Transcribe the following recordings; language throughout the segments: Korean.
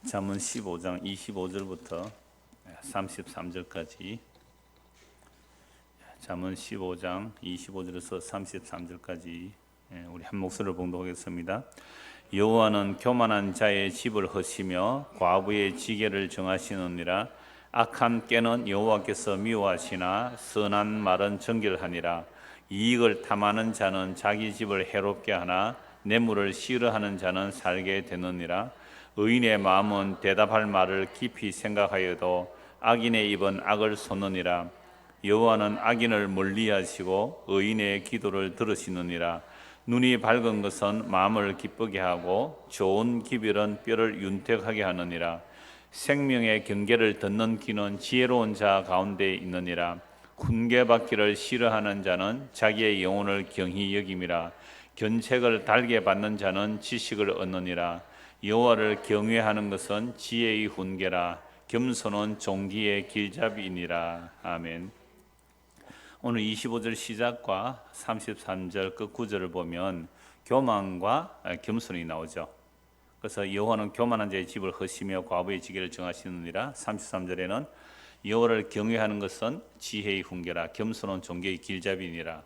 잠언 15장 25절부터 33절까지, 잠언 15장 25절에서 33절까지 우리 한 목소리를 봉독하겠습니다. 여호와는 교만한 자의 집을 허시며 과부의 지게를 정하시느니라. 악한 꾀는 여호와께서 미워하시나 선한 말은 정결하니라. 이익을 탐하는 자는 자기 집을 해롭게 하나 뇌물을 싫어하는 자는 살게 되느니라. 의인의 마음은 대답할 말을 깊이 생각하여도 악인의 입은 악을 솟느니라. 여호와는 악인을 멀리하시고 의인의 기도를 들으시느니라. 눈이 밝은 것은 마음을 기쁘게 하고 좋은 기별은 뼈를 윤택하게 하느니라. 생명의 경계를 듣는 귀는 지혜로운 자 가운데 있느니라. 훈계받기를 싫어하는 자는 자기의 영혼을 경히 여김이라. 견책을 달게 받는 자는 지식을 얻느니라. 여호와를 경외하는 것은 지혜의 훈계라. 겸손은 종기의 길잡이니라. 아멘. 오늘 25절 시작과 33절 끝 구절을 보면 교만과 겸손이 나오죠. 그래서 여호와는 교만한 자의 집을 허시며 과부의 지게를 정하시느니라. 33절에는 여호와를 경외하는 것은 지혜의 훈계라. 겸손은 종기의 길잡이니라.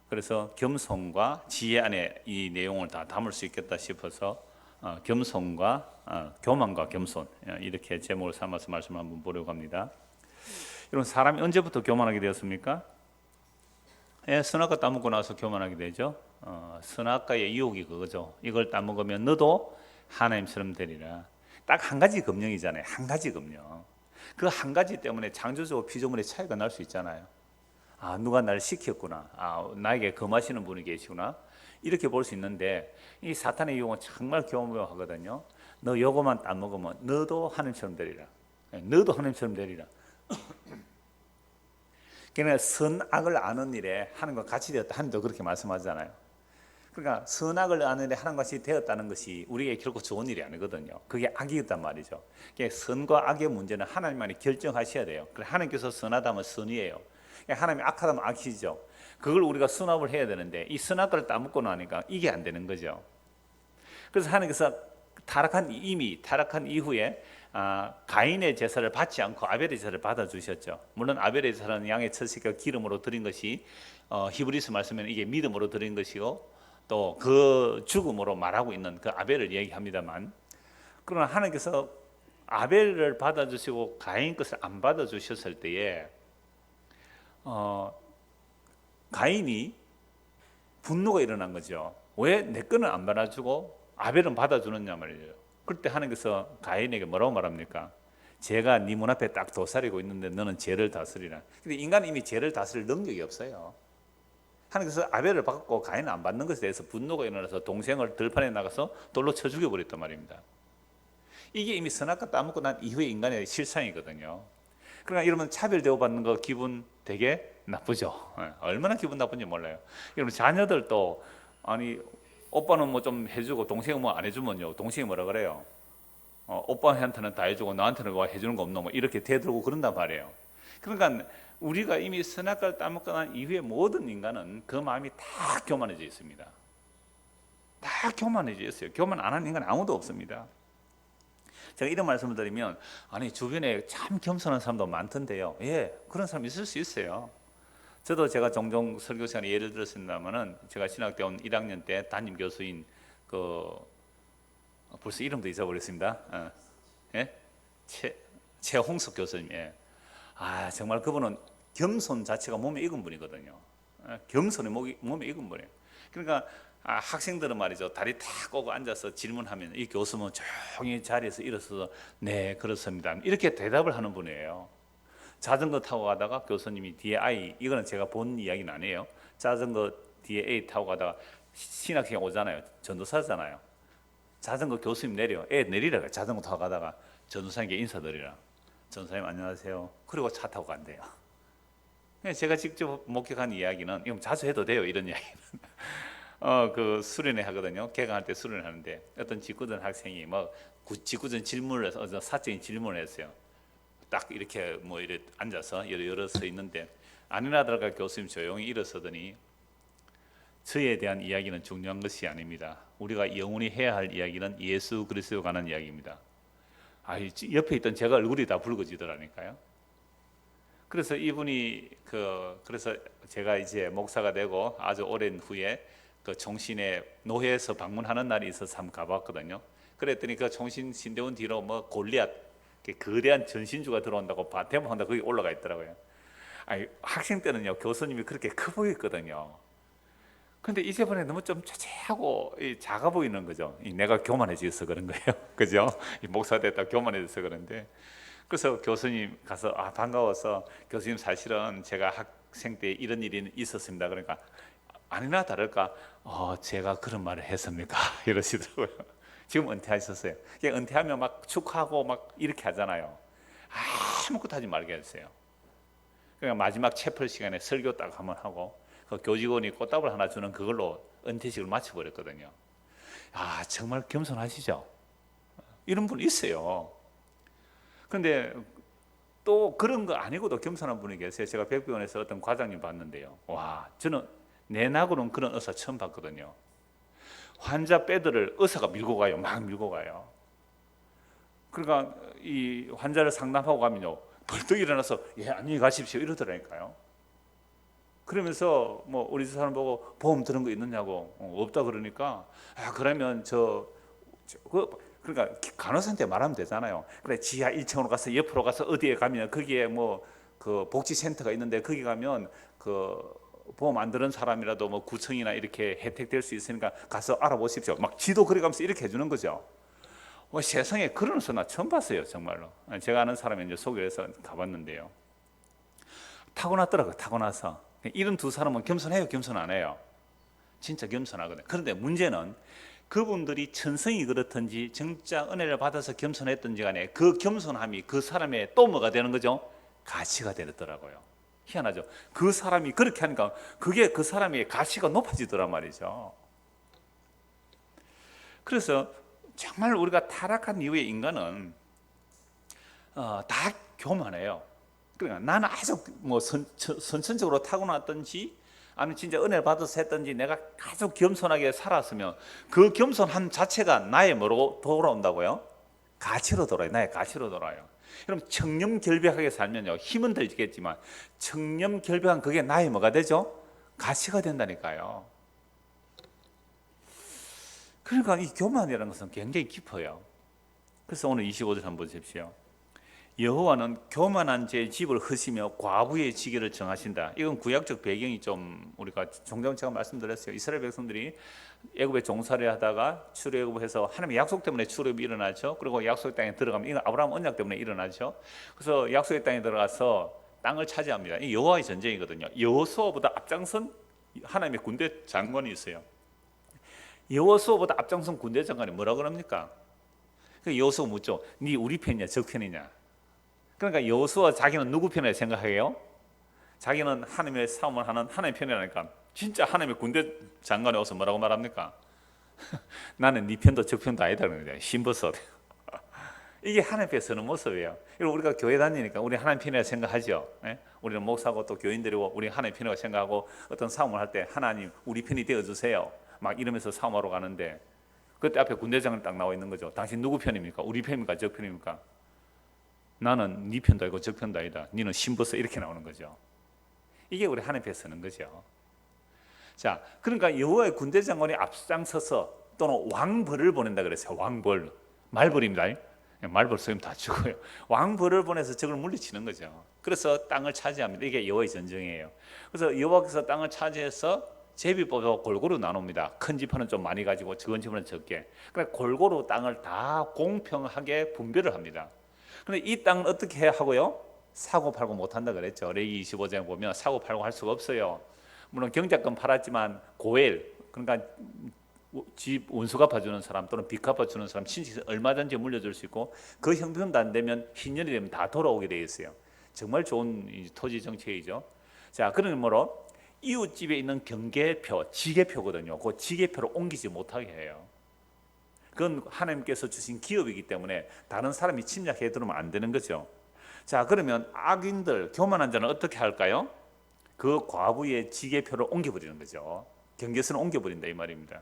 그래서 겸손과 지혜 안에 이 내용을 다 담을 수 있겠다 싶어서 겸손과 교만과 겸손, 이렇게 제목을 삼아서 말씀을 한번 보려고 합니다. 여러분, 사람이 언제부터 교만하게 되었습니까? 선악과 따먹고 나서 교만하게 되죠. 선악과의 유혹이 그거죠. 이걸 따먹으면 너도 하나님처럼 되리라. 딱 한 가지 금령이잖아요. 한 가지 금령. 그 한 가지 때문에 창조주와 피조물의 차이가 날 수 있잖아요. 누가 날 시켰구나. 나에게 금하시는 분이 계시구나. 이렇게 볼 수 있는데, 이 사탄의 유혹은 정말 교묘하거든요. 너 요거만 따먹으면 너도 하나님처럼 되리라. 너도 하나님처럼 되리라. 그러니까 선악을 아는 일에 하나님과 같이 되었다. 하나님도 그렇게 말씀하잖아요. 그러니까 선악을 아는 일에 하나님과 같이 되었다는 것이 우리에게 결코 좋은 일이 아니거든요. 그게 악이었단 말이죠. 그러니까 선과 악의 문제는 하나님만이 결정하셔야 돼요. 하나님께서 선하다면 선이에요. 하나님이 악하다면 악이죠. 그걸 우리가 수납을 해야 되는데 이 선악과를 따먹고 나니까 이게 안 되는 거죠. 그래서 하나님께서 타락한 이후에 가인의 제사를 받지 않고 아벨의 제사를 받아주셨죠. 물론 아벨의 제사는 양의 첫새끼와 기름으로 드린 것이 히브리서 말씀에는 이게 믿음으로 드린 것이고 또 그 죽음으로 말하고 있는 그 아벨을 얘기합니다만, 그러나 하나님께서 아벨을 받아주시고 가인 것을 안 받아주셨을 때에 가인이 분노가 일어난 거죠. 왜 내 거는 안 받아주고 아벨은 받아주느냐 말이에요. 그때 하나님께서 가인에게 뭐라고 말합니까? 죄가 네 문 앞에 딱 도사리고 있는데 너는 죄를 다스리라. 근데 인간은 이미 죄를 다스릴 능력이 없어요. 하나님께서 아벨을 받고 가인을 안 받는 것에 대해서 분노가 일어나서 동생을 들판에 나가서 돌로 쳐 죽여버렸단 말입니다. 이게 이미 선악과 따먹고 난 이후의 인간의 실상이거든요. 그러나 여러분, 차별 대우받는 거 기분 되게 나쁘죠. 얼마나 기분 나쁜지 몰라요. 여러분, 자녀들도 오빠는 뭐 좀 해주고 동생은 뭐 안 해주면요, 동생이 뭐라 그래요? 오빠한테는 다 해주고 나한테는 뭐 해주는 거 없노? 뭐 이렇게 대들고 그런단 말이에요. 그러니까 우리가 이미 선악과를 따먹고 난 이후에 모든 인간은 그 마음이 다 교만해져 있습니다. 다 교만해져 있어요. 교만 안 하는 인간 아무도 없습니다. 제가 이런 말씀을 드리면 주변에 참 겸손한 사람도 많던데요. 예, 그런 사람 있을 수 있어요. 저도 제가 종종 설교 시간에 예를 들었습니다만은 제가 신학대원 1학년 때 담임 교수인 벌써 이름도 잊어버렸습니다. 예? 최홍석 교수님. 예. 정말 그분은 겸손 자체가 몸에 익은 분이거든요. 겸손이 몸에 익은 분이에요. 그러니까 학생들은 말이죠, 다리 탁 꼬고 앉아서 질문하면 이 교수는 조용히 자리에서 일어서서 네, 그렇습니다, 이렇게 대답을 하는 분이에요. 자전거 타고 가다가 교수님이 뒤에 이거는 제가 본 이야기는 아니에요. 자전거 뒤에 A 타고 가다가 신학생 오잖아요. 전도사잖아요. 자전거 교수님 내려. 애 내리라. 자전거 타고 가다가 전도사님께 인사드리라. 전도사님 안녕하세요. 그리고 차 타고 간대요. 제가 직접 목격한 이야기는, 이건 자주 해도 돼요, 이런 이야기는. 그 수련회 하거든요. 개강할 때 수련회 하는데 어떤 직구전 학생이 직구전 질문을 해서 사적인 질문을 했어요. 딱 이렇게 이렇게 앉아서 여러 서 있는데 아니나다랄까 교수님 조용히 일어서더니 저에 대한 이야기는 중요한 것이 아닙니다. 우리가 영원히 해야 할 이야기는 예수 그리스도에 관한 이야기입니다. 옆에 있던 제가 얼굴이 다 붉어지더라니까요. 그래서 이분이 그래서 제가 이제 목사가 되고 아주 오랜 후에 그 총신의 노회에서 방문하는 날이 있어서 한번 가봤거든요. 그랬더니 그 총신 신대원 뒤로 뭐 골리앗 거대한 전신주가 들어온다고 대모한다 거기 올라가 있더라고요. 학생 때는요 교수님이 그렇게 커 보였거든요. 근데 이제번에 너무 좀 자세하고 작아 보이는 거죠. 내가 교만해져서 그런 거예요. 그죠? 목사 됐다 교만해져서 그런데, 그래서 교수님 가서 반가워서 교수님 사실은 제가 학생 때 이런 일이 있었습니다. 그러니까 아니나 다를까 제가 그런 말을 했습니까? 이러시더라고요. 지금 은퇴하셨어요. 은퇴하면 막 축하하고 막 이렇게 하잖아요. 아무것도 하지 말게 했어요. 그러니까 마지막 채플 시간에 설교 딱 한번 하고 그 교직원이 꽃다발 하나 주는 그걸로 은퇴식을 마쳐버렸거든요. 정말 겸손하시죠? 이런 분 있어요. 그런데 또 그런 거 아니고도 겸손한 분이 계세요. 제가 백병원에서 어떤 과장님 봤는데요. 저는 내 나고는 그런 의사 처음 봤거든요. 환자 배드를 의사가 밀고 가요. 막 밀고 가요. 그러니까 이 환자를 상담하고 가면요, 벌떡 일어나서 안녕히 가십시오 이러더라니까요. 그러면서 뭐 우리 사람 보고 보험 들은 거 있느냐고 없다 그러니까 그러면 그러니까 간호사한테 말하면 되잖아요. 그래 지하 1층으로 가서 옆으로 가서 어디에 가면 거기에 뭐 그 복지센터가 있는데 거기 가면 그 보험 안 들은 사람이라도 뭐 9층이나 이렇게 혜택 될 수 있으니까 가서 알아보십시오. 막 지도 그려가면서 이렇게 해주는 거죠. 세상에 그런 의사 나 처음 봤어요, 정말로. 제가 아는 사람이 이제 소개해서 가봤는데요. 타고났더라고요, 타고나서. 이런 두 사람은 겸손해요, 겸손 안 해요? 진짜 겸손하거든요. 그런데 문제는 그분들이 천성이 그렇든지 진짜 은혜를 받아서 겸손했든지 간에 그 겸손함이 그 사람의 또 뭐가 되는 거죠? 가치가 되더라고요. 희한하죠. 그 사람이 그렇게 하니까 그게 그 사람의 가치가 높아지더란 말이죠. 그래서 정말 우리가 타락한 이후에 인간은 다 교만해요. 그러니까 나는 아주 뭐 선천적으로 타고났든지 아니면 진짜 은혜를 받아서 했든지 내가 아주 겸손하게 살았으면 그 겸손함 자체가 나의 뭐로 돌아온다고요? 가치로 돌아요. 나의 가치로 돌아요. 그럼 청렴결백하게 살면요, 힘은 들겠지만 청렴결백한 그게 나의 뭐가 되죠? 가치가 된다니까요. 그러니까 이 교만이라는 것은 굉장히 깊어요. 그래서 오늘 25절 한번 보십시오. 여호와는 교만한 자의 집을 흩으며 과부의 지게를 정하신다. 이건 구약적 배경이 좀 우리가 종종 제가 말씀드렸어요. 이스라엘 백성들이 애굽에 종살이 하다가 출애굽해서 하나님의 약속 때문에 출애굽이 일어나죠. 그리고 약속의 땅에 들어가면 이건 아브라함 언약 때문에 일어나죠. 그래서 약속의 땅에 들어가서 땅을 차지합니다. 이 여호와의 전쟁이거든요. 여호수아보다 앞장선 하나님의 군대 장관이 있어요. 여호수아보다 앞장선 군대 장관이 뭐라 그럽니까? 여호수아 묻죠. 네 우리 편이냐 적 편이냐? 그러니까 여호수아 자기는 누구 편을 생각해요? 자기는 하나님의 싸움을 하는 하나님 편이라니까. 진짜 하나님의 군대 장관이 와서 뭐라고 말합니까? 나는 네 편도 적 편도 아니다 그러는데 신버섯. 이게 하나님께 서는 모습이에요. 우리가 교회 다니니까 우리 하나님 편이라고 생각하죠. 우리는 목사고 또 교인들이고 우리 하나님 편이라고 생각하고 어떤 싸움을 할 때 하나님 우리 편이 되어주세요 막 이러면서 싸움하러 가는데 그때 앞에 군대장이 딱 나와 있는 거죠. 당신 누구 편입니까? 우리 편입니까? 적 편입니까? 나는 네 편도 아니고 적 편도 아니다. 너는 신버서 이렇게 나오는 거죠. 이게 우리 하나님 앞에 서는 거죠. 자, 그러니까 여호와의 군대 장관이 앞장서서 또는 왕벌을 보낸다 그랬어요. 왕벌, 말벌입니다. 말벌 쏘면 다 죽어요. 왕벌을 보내서 적을 물리치는 거죠. 그래서 땅을 차지합니다. 이게 여호와의 전쟁이에요. 그래서 여호와께서 땅을 차지해서 제비법으로 골고루 나눕니다. 큰 지파는 좀 많이 가지고 적은 지파는 적게. 그러니까 골고루 땅을 다 공평하게 분배를 합니다. 그런데 이 땅은 어떻게 해야 하고요? 사고 팔고 못한다 그랬죠. 레위 25장에 보면 사고 팔고 할 수가 없어요. 물론 경작권 팔았지만 고엘, 그러니까 집 원수 갚아주는 사람 또는 빚 갚아주는 사람 친척이 얼마든지 물려줄 수 있고 그 형편도 안 되면 흰년이 되면 다 돌아오게 돼 있어요. 정말 좋은 토지 정책이죠. 자, 그러므로 이웃집에 있는 경계표, 지계표거든요. 그 지계표를 옮기지 못하게 해요. 그건 하나님께서 주신 기업이기 때문에 다른 사람이 침략해 들어오면 안 되는 거죠. 자, 그러면 악인들, 교만한 자는 어떻게 할까요? 그 과부의 지계표를 옮겨버리는 거죠. 경계선을 옮겨버린다 이 말입니다.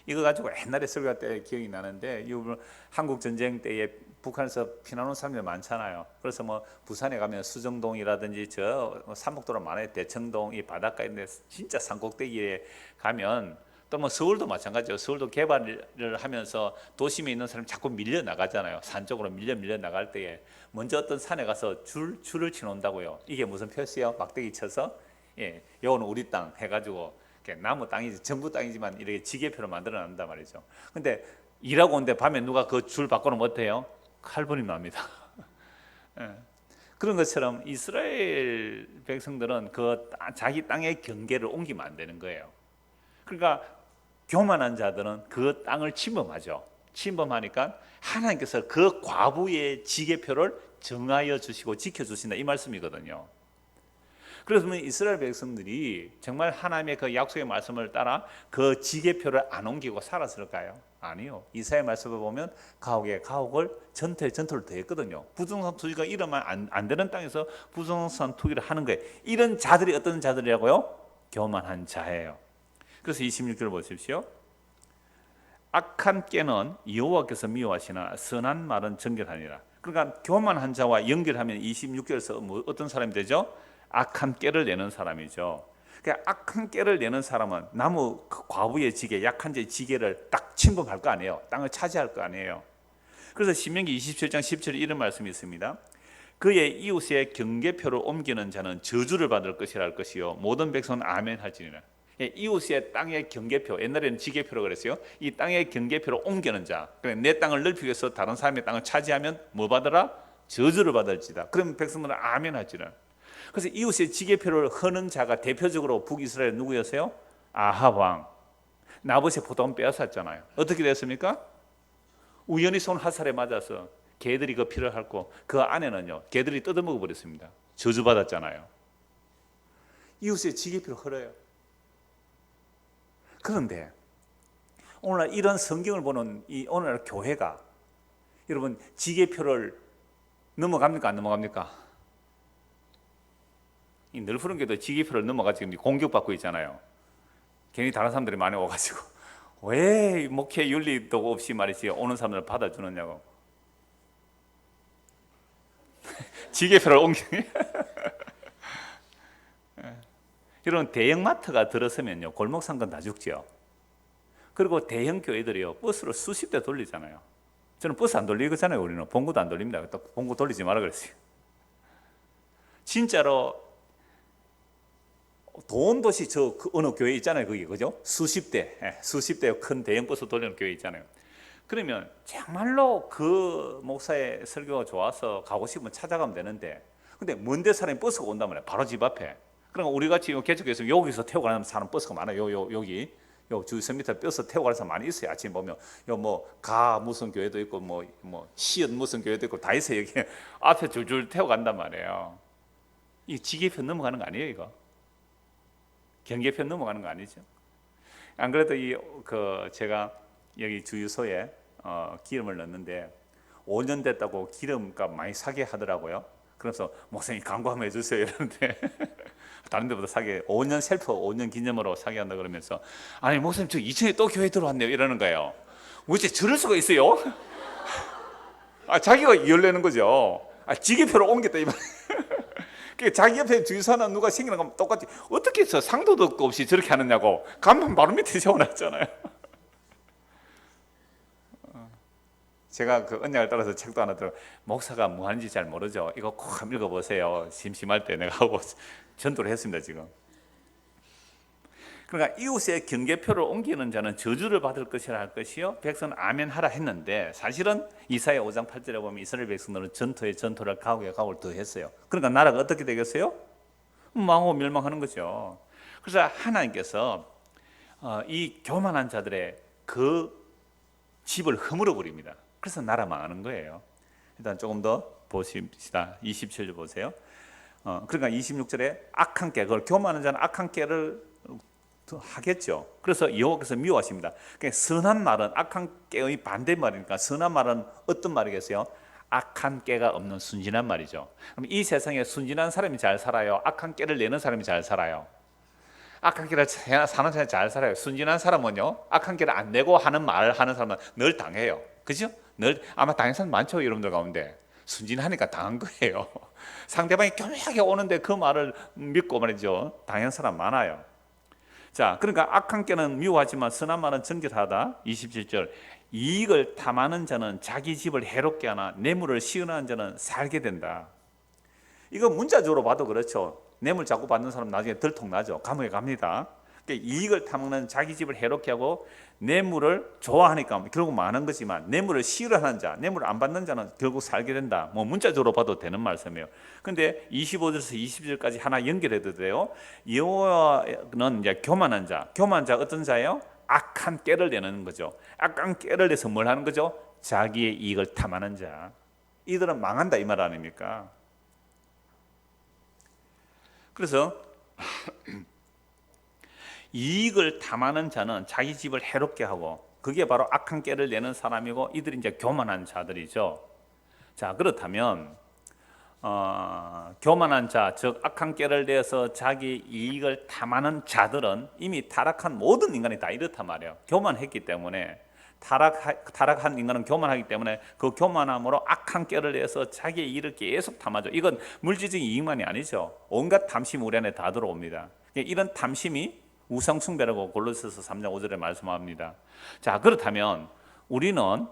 이거 가지고 옛날에 설교할 때 기억이 나는데, 이 한국 전쟁 때에 북한에서 피난온 사람들이 많잖아요. 그래서 뭐 부산에 가면 수정동이라든지 저 삼목도로 많아요. 대청동 이 바닷가인데 진짜 산꼭대기에 가면, 또 뭐 서울도 마찬가지죠. 서울도 개발을 하면서 도심에 있는 사람이 자꾸 밀려 나가잖아요. 산 쪽으로 밀려 나갈 때에 먼저 어떤 산에 가서 줄을 치놓는다고요. 이게 무슨 표시예요? 막대기 쳐서, 예, 요거는 우리 땅 해가지고, 나무 땅이지 정부 땅이지만 이렇게 지게표를 만들어 놨단 말이죠. 근데 일하고 오는데 밤에 누가 그 줄 바꿔놓으면 어때요? 칼분이 납니다. 예. 그런 것처럼 이스라엘 백성들은 그 자기 땅의 경계를 옮기면 안 되는 거예요. 그러니까 교만한 자들은 그 땅을 침범하죠. 침범하니까 하나님께서 그 과부의 지게표를 정하여 주시고 지켜주신다, 이 말씀이거든요. 그래서 이스라엘 백성들이 정말 하나님의 그 약속의 말씀을 따라 그 지게표를 안 옮기고 살았을까요? 아니요. 이사야 말씀을 보면 가옥에 가옥을, 전토에 전토를 더했거든요. 부정상 투기가 일어나면 안 되는 땅에서 부정상 투기를 하는 거예요. 이런 자들이 어떤 자들이라고요? 교만한 자예요. 그래서 26절 보십시오. 악한 깨는 여호와께서 미워하시나 선한 말은 정결하니라. 그러니까 교만한 자와 연결하면 26절에서 뭐 어떤 사람이 되죠? 악한 깨를 내는 사람이죠. 그러니까 악한 깨를 내는 사람은 나무 과부의 지게, 약한 자의 지게를 딱 침범할 거 아니에요. 땅을 차지할 거 아니에요. 그래서 신명기 27장 10절에 이런 말씀이 있습니다. 그의 이웃의 경계표를 옮기는 자는 저주를 받을 것이라 할 것이요 모든 백성은 아멘 할지니라. 이웃의 땅의 경계표, 옛날에는 지게표라고 그랬어요. 이 땅의 경계표를 옮기는 자, 내 땅을 넓히기 위해서 다른 사람의 땅을 차지하면 뭐 받으라? 저주를 받을지다. 그러면 백성들은 아멘 할지라. 그래서 이웃의 지게표를 허는 자가 대표적으로 북이스라엘 누구였어요? 아합 왕. 나봇의 포도원 빼앗았잖아요. 어떻게 됐습니까? 우연히 손 화살에 맞아서 개들이 그 피를 핥고 그 안에는요 개들이 뜯어먹어 버렸습니다. 저주받았잖아요. 이웃의 지게표를 헐어요. 그런데 오늘날 이런 성경을 보는 이 오늘날 교회가 여러분 지게표를 넘어갑니까? 안 넘어갑니까? 이 늘푸른 교도 지게표를 넘어가지고 공격받고 있잖아요. 괜히 다른 사람들이 많이 와가지고 왜 목회 윤리도 없이 말이지 오는 사람들을 받아주느냐고. 지게표를 옮기니 이런 대형마트가 들어서면요 골목상권 다 죽지요. 그리고 대형 교회들이요 버스를 수십 대 돌리잖아요. 저는 버스 안 돌리잖아요. 우리는 봉구도 안 돌립니다. 또 봉구 돌리지 마라 그랬어요. 진짜로 도원도시 그 어느 교회 있잖아요. 거기 그죠? 수십 대 큰 대형 버스 돌리는 교회 있잖아요. 그러면 정말로 그 목사의 설교가 좋아서 가고 싶으면 찾아가면 되는데, 근데 먼데 사람이 버스가 온단 말이에요. 바로 집 앞에. 그러니까 우리 같이 개척해서 여기서 태워 가는 사람 버스가 많아요. 여기 주 3m 버스 태워 가는 사람 많이 있어요. 아침 보면 가 무슨 교회도 있고 시연 무슨 교회도 있고 다 있어요. 여기 앞에 줄줄 태워 간단 말이에요. 이 지게표 넘어가는 거 아니에요, 이거? 경계표 넘어가는 거 아니죠? 안 그래도 제가 여기 주유소에 기름을 넣는데 5년 됐다고 기름값 많이 사게 하더라고요. 그래서 목사님 광고 한번 해주세요 이러는데 다른 데보다 사게 5년 셀프 5년 기념으로 사게 한다 그러면서 아니 목사님 저 2층에 또 교회 들어왔네요 이러는 거예요. 어째 저럴 수가 있어요? 자기가 이열내는 거죠. 지게표를 옮겼다 이 말. 자기 옆에 주유소 하나 누가 생기는 거면 똑같이 어떻게 해서 상도도 없이 저렇게 하느냐고 간판 바로 밑에 세워놨잖아요. 제가 그 언약을 따라서 책도 하나 들어 목사가 뭐 하는지 잘 모르죠. 이거 꼭 한번 읽어보세요. 심심할 때 내가 하고 전도를 했습니다 지금. 그러니까 이웃의 경계표를 옮기는 자는 저주를 받을 것이라 할 것이요 백성은 아멘 하라 했는데, 사실은 이사야 5장 8절에 보면 이스라엘 백성들은 전토에 전토를 가옥에 가옥을 더했어요. 그러니까 나라가 어떻게 되겠어요? 망하고 멸망하는 거죠. 그래서 하나님께서 이 교만한 자들의 그 집을 허물어 버립니다. 그래서 나라 망하는 거예요. 일단 조금 더 보십시다. 27절 보세요. 그러니까 26절에 악한 깨, 그걸 교만한 자는 악한 깨를 하겠죠. 그래서 여호와께서 미워하십니다. 그러니까 선한 말은 악한 깨의 반대말이니까 선한 말은 어떤 말이겠어요? 악한 깨가 없는 순진한 말이죠. 그럼 이 세상에 순진한 사람이 잘 살아요? 악한 깨를 내는 사람이 잘 살아요? 악한 길을 사는 사람이 잘 살아요. 순진한 사람은요, 악한 길을 안 내고 하는 말 하는 사람은 늘 당해요. 그죠? 늘 아마 당한 사람 많죠, 여러분들 가운데. 순진하니까 당한 거예요. 상대방이 교묘하게 오는데 그 말을 믿고 말이죠, 당한 사람 많아요. 자, 그러니까 악한 깨는 미워하지만 선한 말은 정결하다. 27절. 이익을 탐하는 자는 자기 집을 해롭게 하나 뇌물을 시은하는 자는 살게 된다. 이거 문자적으로 봐도 그렇죠. 뇌물 자꾸 받는 사람 나중에 들통나죠. 감옥에 갑니다. 그러니까 이익을 탐하는 자기 집을 해롭게 하고 뇌물을 좋아하니까 결국 많은 거지만 뇌물을 싫어하는 자, 뇌물을 안 받는 자는 결국 살게 된다. 뭐 문자적으로 봐도 되는 말씀이에요. 근데 25절에서 20절까지 하나 연결해도 돼요. 여호와는 이제 교만한 자, 교만한 자 어떤 자예요? 악한 깨를 내는 거죠. 악한 깨를 내서 뭘 하는 거죠? 자기의 이익을 탐하는 자. 이들은 망한다 이 말 아닙니까? 그래서 이익을 탐하는 자는 자기 집을 해롭게 하고 그게 바로 악한 깨를 내는 사람이고 이들이 이제 교만한 자들이죠. 자, 그렇다면 교만한 자, 즉 악한 깨를 내서 자기 이익을 탐하는 자들은 이미 타락한 모든 인간이 다 이렇단 말이에요. 교만했기 때문에 타락한 인간은 교만하기 때문에 그 교만함으로 악한 깨를 내서 자기의 이익을 계속 탐하죠. 이건 물질적인 이익만이 아니죠. 온갖 탐심이 우리 안에 다 들어옵니다. 이런 탐심이 우상숭배라고 골로새서 3장 5절에 말씀합니다. 자, 그렇다면 우리는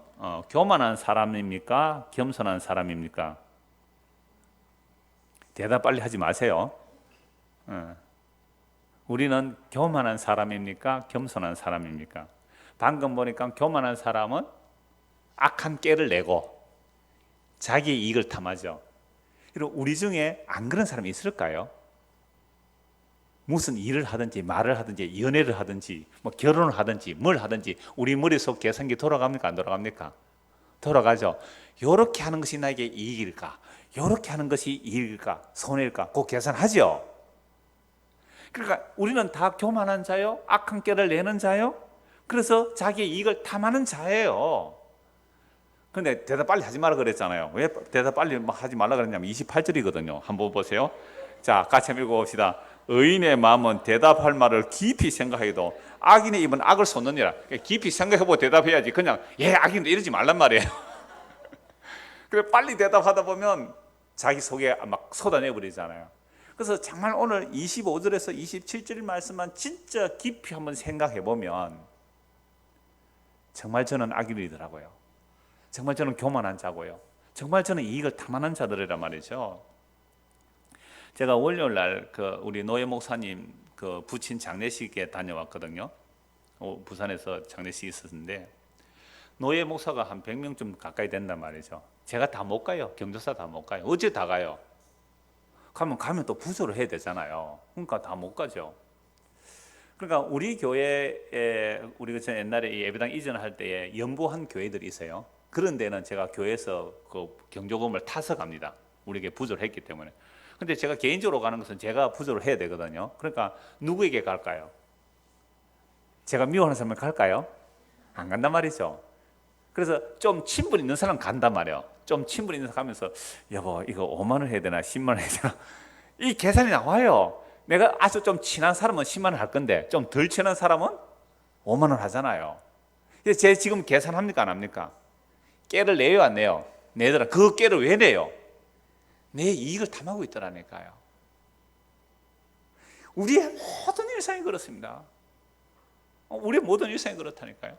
교만한 사람입니까? 겸손한 사람입니까? 대답 빨리 하지 마세요. 우리는 교만한 사람입니까? 겸손한 사람입니까? 방금 보니까 교만한 사람은 악한 깨를 내고 자기의 이익을 탐하죠. 그리고 우리 중에 안 그런 사람이 있을까요? 무슨 일을 하든지 말을 하든지 연애를 하든지 뭐 결혼을 하든지 뭘 하든지 우리 머릿속 계산기 돌아갑니까? 안 돌아갑니까? 돌아가죠. 이렇게 하는 것이 나에게 이익일까? 이렇게 하는 것이 이익일까? 손해일까? 그 계산하죠. 그러니까 우리는 다 교만한 자요, 악한 깨를 내는 자요. 그래서 자기의 이익을 탐하는 자예요. 근데 대답 빨리 하지 말라 그랬잖아요. 왜 대답 빨리 하지 말라 그랬냐면 28절이거든요. 한번 보세요. 자, 같이 한번 읽어봅시다. 의인의 마음은 대답할 말을 깊이 생각해도 악인의 입은 악을 쏟느니라. 깊이 생각해보고 대답해야지. 그냥 악인도 이러지 말란 말이에요. 그래 빨리 대답하다 보면 자기 속에 막 쏟아내버리잖아요. 그래서 정말 오늘 25절에서 27절 말씀만 진짜 깊이 한번 생각해보면 정말 저는 악인이더라고요. 정말 저는 교만한 자고요. 정말 저는 이익을 탐하는 자들이란 말이죠. 제가 월요일 날 우리 노예 목사님 부친 장례식에 다녀왔거든요. 부산에서 장례식이 있었는데 노예 목사가 한 100명쯤 가까이 된단 말이죠. 제가 다 못 가요. 경조사 다 못 가요. 어째 다 가요? 가면 또 부조를 해야 되잖아요. 그러니까 다 못 가죠. 그러니까 우리 교회에 우리가 옛날에 이 예배당 이전할 때에 연보한 교회들이 있어요. 그런 데는 제가 교회에서 그 경조금을 타서 갑니다. 우리에게 부조를 했기 때문에. 근데 제가 개인적으로 가는 것은 제가 부조를 해야 되거든요. 그러니까 누구에게 갈까요? 제가 미워하는 사람을 갈까요? 안 간단 말이죠. 그래서 좀 친분 있는 사람 간단 말이에요. 좀 친분 있는 사람 가면서 여보 이거 5만 원 해야 되나 10만 원 해야 되나 이 계산이 나와요. 내가 아주 좀 친한 사람은 10만 원 할 건데 좀 덜 친한 사람은 5만 원 하잖아요. 그래서 제 지금 계산합니까 안 합니까? 깨를 내요 안 내요? 내더라. 그 깨를 왜 내요? 내 이익을 탐하고 있더라니까요. 우리의 모든 일상이 그렇습니다. 우리의 모든 일상이 그렇다니까요.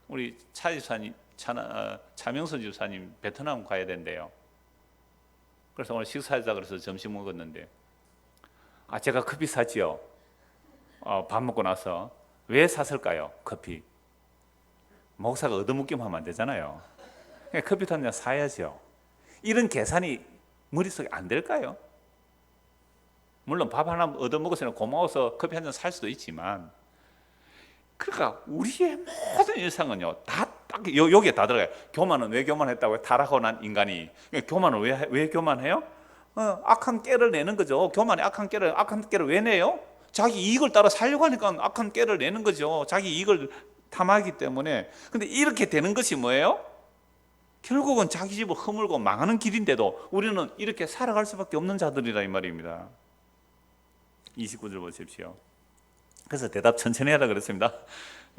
우리 차명선 집사님 베트남 가야 된대요. 그래서 오늘 식사하자 그래서 점심 먹었는데 제가 커피 사지요. 밥 먹고 나서 왜 샀을까요? 커피. 목사가 얻어먹기만 하면 안 되잖아요. 그러니까 커피 한 잔 사야죠. 이런 계산이 머릿속에 안 될까요? 물론 밥 하나 얻어먹었으면 고마워서 커피 한 잔 살 수도 있지만 그러니까 우리의 모든 일상은요 다 딱 여기에 다 들어가요. 교만은 왜 교만했다고요? 타락하고 난 인간이. 교만은 왜 교만해요? 악한 깨를 내는 거죠. 교만이 악한 깨를 왜 내요? 자기 이익을 따라 살려고 하니까 악한 깨를 내는 거죠. 자기 이익을 탐하기 때문에. 근데 이렇게 되는 것이 뭐예요? 결국은 자기 집을 허물고 망하는 길인데도 우리는 이렇게 살아갈 수밖에 없는 자들이라 이 말입니다. 29절 보십시오. 그래서 대답 천천히 하라 그랬습니다.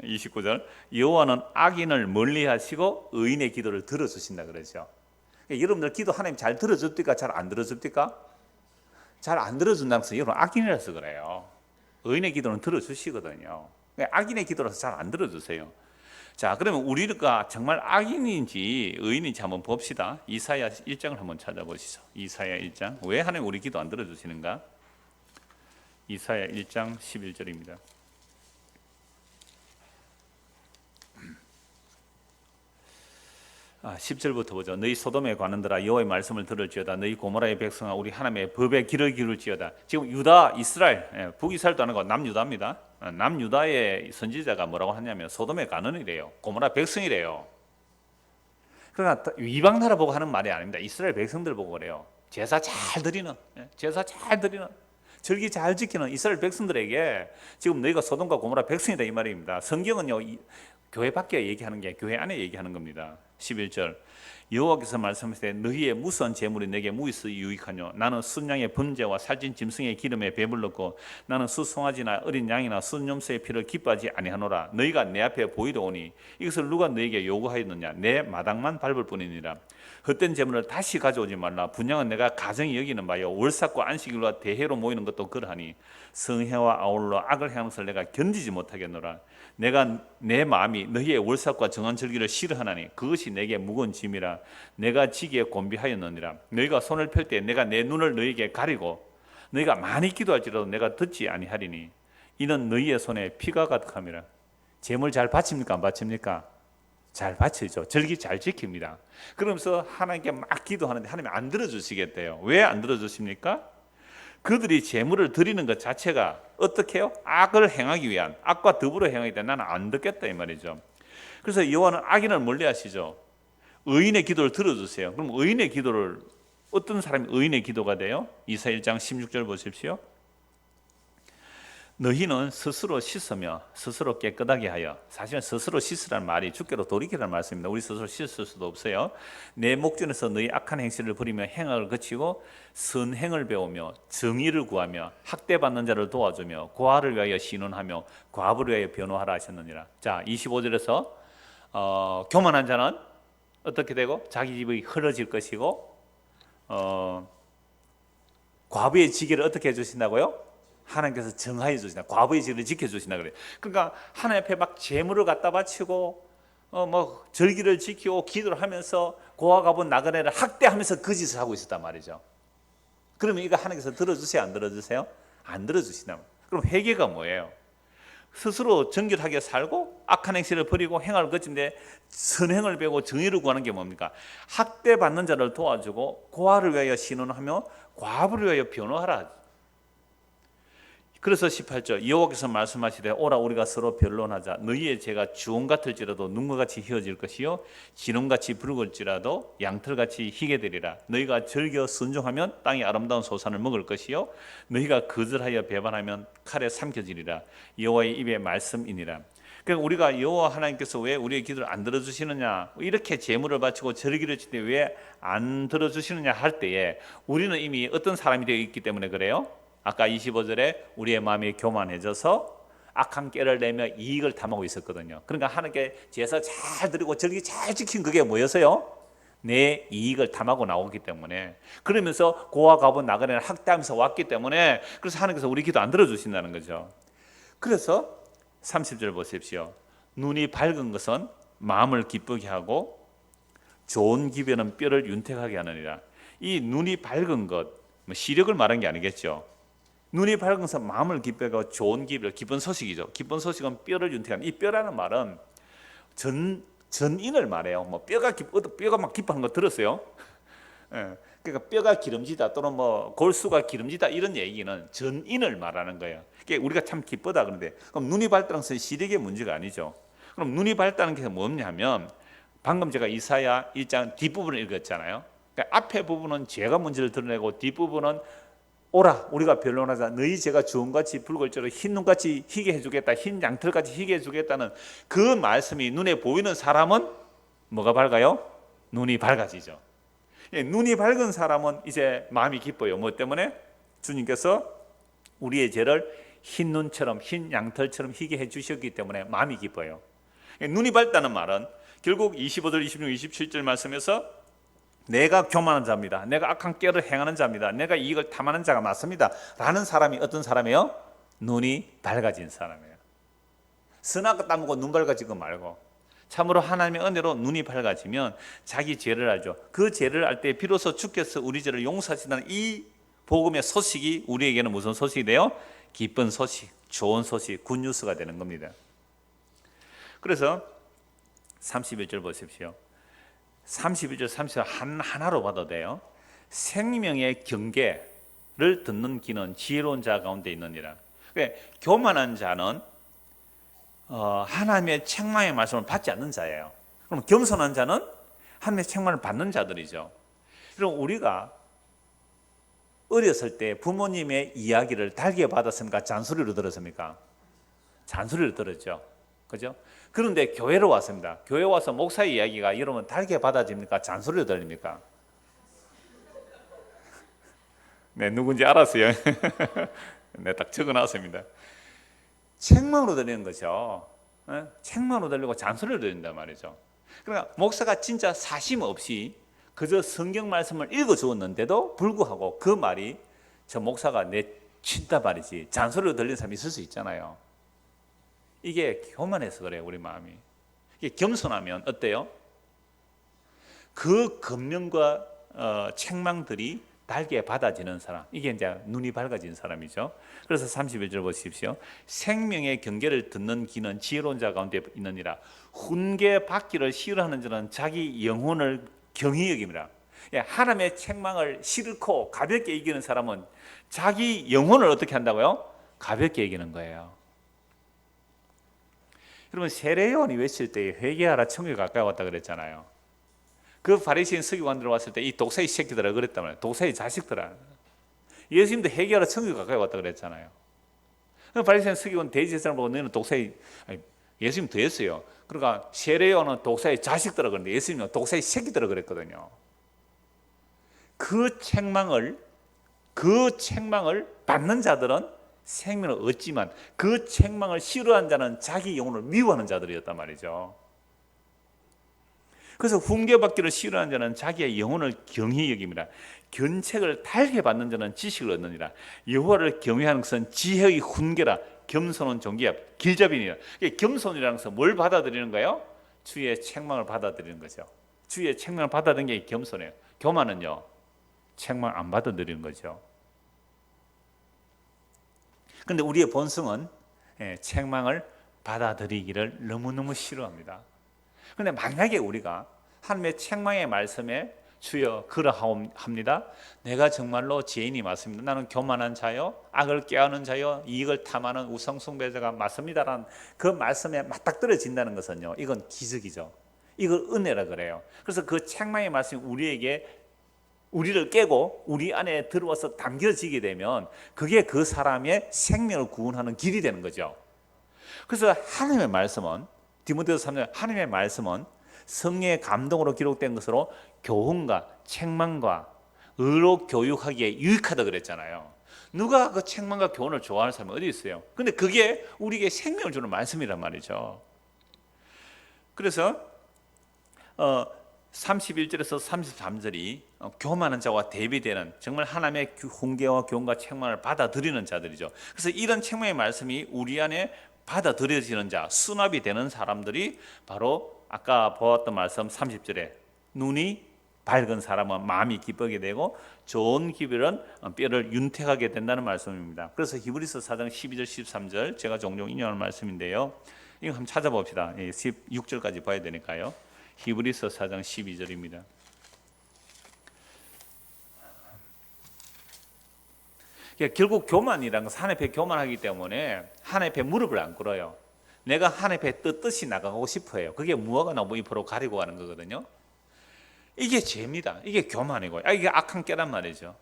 29절 여호와는 악인을 멀리하시고 의인의 기도를 들어주신다 그러죠. 그러니까 여러분들 기도 하나님 잘 들어줍니까? 잘 안 들어줍니까? 잘 안 들어준다는 것은 여러분 악인이라서 그래요. 의인의 기도는 들어주시거든요. 그러니까 악인의 기도라서 잘 안 들어주세요. 자, 그러면 우리가 정말 악인인지 의인인지 한번 봅시다. 이사야 1장을 한번 찾아보시죠. 이사야 1장. 왜 하나님 우리 기도 안 들어주시는가? 이사야 1장 11절입니다. 10절부터 보죠. 너희 소돔에 관한들아 여호와의 말씀을 들을지어다. 너희 고모라의 백성아 우리 하나님의 법에 귀를 기울지어다. 지금 유다, 이스라엘, 북이스라엘도 아니고 남유다입니다. 남유다의 선지자가 뭐라고 하냐면 소돔에 가는이래요. 고모라 백성이래요. 그러니까 이방 나라 보고 하는 말이 아닙니다. 이스라엘 백성들 보고 그래요. 제사 잘 드리는, 절기 잘 지키는 이스라엘 백성들에게 지금 너희가 소돔과 고모라 백성이다 이 말입니다. 성경은요 교회 밖에 얘기하는 게 교회 안에 얘기하는 겁니다. 11절 여호와께서 말씀하시되 너희의 무수한 재물이 내게 무엇이 유익하뇨? 나는 순양의 번제와 살찐 짐승의 기름에 배불렀고 나는 수송아지나 어린 양이나 순염소의 피를 기뻐하지 아니하노라. 너희가 내 앞에 보이러 오니 이것을 누가 너에게 요구하였느냐? 내 마당만 밟을 뿐이니라. 헛된 재물을 다시 가져오지 말라. 분양은 내가 가정이 여기는 바요 월삭과 안식일과 대회로 모이는 것도 그러하니 성회와 아울러 악을 행하는 것을 내가 견디지 못하겠노라. 내가 내 마음이 너희의 월삭과 정한 절기를 싫어하나니 그것이 내게 무거운 짐이라. 내가 지기에 곤비하였느니라. 너희가 손을 펼 때 내가 내 눈을 너희에게 가리고 너희가 많이 기도할지라도 내가 듣지 아니하리니 이는 너희의 손에 피가 가득함이라. 재물 잘 바칩니까? 안 바칩니까? 잘 바치죠. 절기 잘 지킵니다. 그러면서 하나님께 막 기도하는데 하나님이 안 들어주시겠대요. 왜 안 들어주십니까? 그들이 재물을 드리는 것 자체가 어떻게 해요? 악을 행하기 위한, 악과 더불어 행하기 때문에 나는 안 듣겠다 이 말이죠. 그래서 여호와는 악인을 멀리하시죠. 의인의 기도를 들어주세요. 그럼 의인의 기도를 어떤 사람이 의인의 기도가 돼요? 이사야 1장 16절 보십시오. 너희는 스스로 씻으며 스스로 깨끗하게 하여. 사실은 스스로 씻으라는 말이 주께로 돌이키라는 말씀입니다. 우리 스스로 씻을 수도 없어요. 내 목전에서 너희 악한 행실을 버리며 행악을 그치고 선행을 배우며 정의를 구하며 학대받는 자를 도와주며 고아를 위하여 신원하며 과부를 위하여 변호하라 하셨느니라. 자, 25절에서 교만한 자는 어떻게 되고 자기 집이 흐려질 것이고 과부의 지게를 어떻게 해주신다고요? 하나님께서 정하여 주신다. 과부의 지를 지켜주신다 그래요. 그러니까 하나님 앞에 막 재물을 갖다 바치고 뭐 절기를 지키고 기도를 하면서 고아 과부 나그네를 학대하면서 그 짓을 하고 있었단 말이죠. 그러면 이거 하나님께서 들어주세요? 안 들어주세요? 안 들어주신다. 그럼 회개가 뭐예요? 스스로 정결하게 살고 악한 행실을 버리고 행할 것인데 선행을 배우고 정의를 구하는 게 뭡니까? 학대받는 자를 도와주고 고아를 위하여 신원하며 과부를 위하여 변호하라. 그래서 18절 여호와께서 말씀하시되 오라 우리가 서로 변론하자. 너희의 죄가 주홍 같을지라도 눈과 같이 희어질 것이요 진홍같이 붉을지라도 양털같이 희게 되리라. 너희가 즐겨 순종하면 땅의 아름다운 소산을 먹을 것이요 너희가 거절하여 배반하면 칼에 삼켜지리라. 여호와의 입의 말씀이니라. 그러니까 우리가 여호와 하나님께서 왜 우리의 기도를 안 들어주시느냐, 이렇게 제물을 바치고 절기를 지때 왜 안 들어주시느냐 할 때에 우리는 이미 어떤 사람이 되어 있기 때문에 그래요. 아까 25절에 우리의 마음이 교만해져서 악한 깨를 내며 이익을 탐하고 있었거든요. 그러니까 하나님께 제사 잘 드리고 절기 잘 지킨 그게 뭐였어요? 내 이익을 탐하고 나오기 때문에, 그러면서 고아 과부 나그네를 학대하면서 왔기 때문에, 그래서 하나님께서 우리 기도 안 들어주신다는 거죠. 그래서 30절 보십시오. 눈이 밝은 것은 마음을 기쁘게 하고 좋은 기별은 뼈를 윤택하게 하느니라. 이 눈이 밝은 것, 시력을 말한 게 아니겠죠. 눈이 밝은 것은 마음을 기쁘게 하고 좋은 기별, 기쁜 소식이죠. 기쁜 소식은 뼈를 윤택하는. 이 뼈라는 말은 전인을 말해요. 뭐 뼈가 막 기뻐하는 거 들었어요? 예. 그러니까 뼈가 기름지다 또는 뭐 골수가 기름지다 이런 얘기는 전인을 말하는 거예요. 그러니까 우리가 참 기쁘다 그런데, 그럼 눈이 밝다는 것은 시력의 문제가 아니죠. 그럼 눈이 밝다는 게 뭐냐면, 방금 제가 이사야 1장 뒷부분을 읽었잖아요. 그러니까 앞에 부분은 죄가 문제를 드러내고 뒷부분은 오라 우리가 변론하자. 너희 죄가 주홍같이 붉을지라도 흰 눈같이 희게 해주겠다. 흰 양털같이 희게 해주겠다는 그 말씀이 눈에 보이는 사람은 뭐가 밝아요? 눈이 밝아지죠. 눈이 밝은 사람은 이제 마음이 기뻐요. 뭐 때문에? 주님께서 우리의 죄를 흰 눈처럼 흰 양털처럼 희게 해주셨기 때문에 마음이 기뻐요. 눈이 밝다는 말은 결국 25절, 26, 27절 말씀에서 내가 교만한 자입니다. 내가 악한 꾀를 행하는 자입니다. 내가 이익을 탐하는 자가 맞습니다. 라는 사람이 어떤 사람이에요? 눈이 밝아진 사람이에요. 선악을 따먹고 눈 밝아진 거 말고 참으로 하나님의 은혜로 눈이 밝아지면 자기 죄를 알죠. 그 죄를 알 때 비로소 주께서 우리 죄를 용서하신다는 이 복음의 소식이 우리에게는 무슨 소식이 돼요? 기쁜 소식, 좋은 소식, 굿뉴스가 되는 겁니다. 그래서 31절 보십시오. 31절, 30절 하나로 봐도 돼요. 생명의 경계를 듣는 귀는 지혜로운 자 가운데 있느니라. 그러니까 교만한 자는 하나님의 책망의 말씀을 받지 않는 자예요. 그럼 겸손한 자는 하나님의 책망을 받는 자들이죠. 그럼 우리가 어렸을 때 부모님의 이야기를 달게 받았습니까? 잔소리로 들었습니까? 잔소리로 들었죠. 그죠? 그런데 교회로 왔습니다. 교회 와서 목사의 이야기가 여러분 달게 받아집니까? 잔소리로 들립니까? 네, 누군지 알았어요. 네, 딱 적어놨습니다. 책망으로 들리는 거죠. 책망으로 들리고 잔소리로 들린단 말이죠. 그러니까 목사가 진짜 사심 없이 그저 성경 말씀을 읽어주었는데도 불구하고 그 말이 저 목사가 내친단 말이지 잔소리로 들리는 사람이 있을 수 있잖아요. 이게 교만해서 그래요. 우리 마음이. 이게 겸손하면 어때요? 그 권면과 책망들이 달게 받아지는 사람, 이게 이제 눈이 밝아진 사람이죠. 그래서 31절 보십시오. 생명의 경계를 듣는 귀는 지혜로운 자 가운데 있느니라. 훈계 받기를 싫어하는 자는 자기 영혼을 경히 여깁니다. 하나님의 책망을 싫고 가볍게 이기는 사람은 자기 영혼을 어떻게 한다고요? 가볍게 이기는 거예요. 여러분, 세례요한이 외칠 때 회개하라 천국에 가까이 왔다 그랬잖아요. 그 바리새인 서기관들 왔을 때 이 독사의 새끼들아 그랬단 말이에요. 독사의 자식들아. 예수님도 회개하라 천국에 가까이 왔다 그랬잖아요. 바리새인 서기관 대제사장을 보고 너는 독사의, 예수님 더 했어요. 그러니까 세례요한은 독사의 자식들아 그랬는데 예수님은 독사의 새끼들아 그랬거든요. 그 책망을 받는 자들은 생명을 얻지만 그 책망을 싫어한 자는 자기 영혼을 미워하는 자들이었단 말이죠. 그래서 훈계받기를 싫어하는 자는 자기의 영혼을 경히 여깁니다. 견책을 달게 받는 자는 지식을 얻느니라. 여호와를 경외하는 것은 지혜의 훈계라. 겸손은 종기야 길잡이니라. 겸손이라는 것은 뭘 받아들이는 거예요? 주의 책망을 받아들이는 거죠. 주의 책망을 받아들이는 게 겸손해요. 교만은요, 책망 안 받아들이는 거죠. 그런데 우리의 본성은 책망을 받아들이기를 너무너무 싫어합니다. 그런데 만약에 우리가 하나님의 책망의 말씀에 주여 그러합니다. 내가 정말로 죄인이 맞습니다. 나는 교만한 자요, 악을 꾀하는 자요, 이익을 탐하는 우상숭배자가 맞습니다라는 그 말씀에 맞닥뜨려진다는 것은요, 이건 기적이죠. 이걸 은혜라 그래요. 그래서 그 책망의 말씀이 우리를 깨고 우리 안에 들어와서 담겨지게 되면 그게 그 사람의 생명을 구원하는 길이 되는 거죠. 그래서 하나님의 말씀은 디모데후서 3장 하나님의 말씀은 성령의 감동으로 기록된 것으로 교훈과 책망과 의로 교육하기에 유익하다 그랬잖아요. 누가 그 책망과 교훈을 좋아하는 사람이 어디 있어요? 근데 그게 우리에게 생명을 주는 말씀이란 말이죠. 그래서 31절에서 33절이 교만한 자와 대비되는 정말 하나님의 훈계와 교훈과 책망을 받아들이는 자들이죠. 그래서 이런 책망의 말씀이 우리 안에 받아들여지는 자, 수납이 되는 사람들이 바로 아까 보았던 말씀 30절에 눈이 밝은 사람은 마음이 기쁘게 되고 좋은 기별은 뼈를 윤택하게 된다는 말씀입니다. 그래서 히브리서 4장 12절 13절 제가 종종 인용하는 말씀인데요. 이거 한번 찾아봅시다. 16절까지 봐야 되니까요. 히브리서 4장 12절입니다. 결국 교만이라는 것은 하나님 앞에 교만하기 때문에 하나님 앞에 무릎을 안 꿇어요. 내가 하나님 앞에 뜻이 나가고 싶어요. 그게 무화과 나무 잎으로 가리고 가는 거거든요. 이게 죄입니다. 이게 교만이고 이게 악한 깨란 말이죠.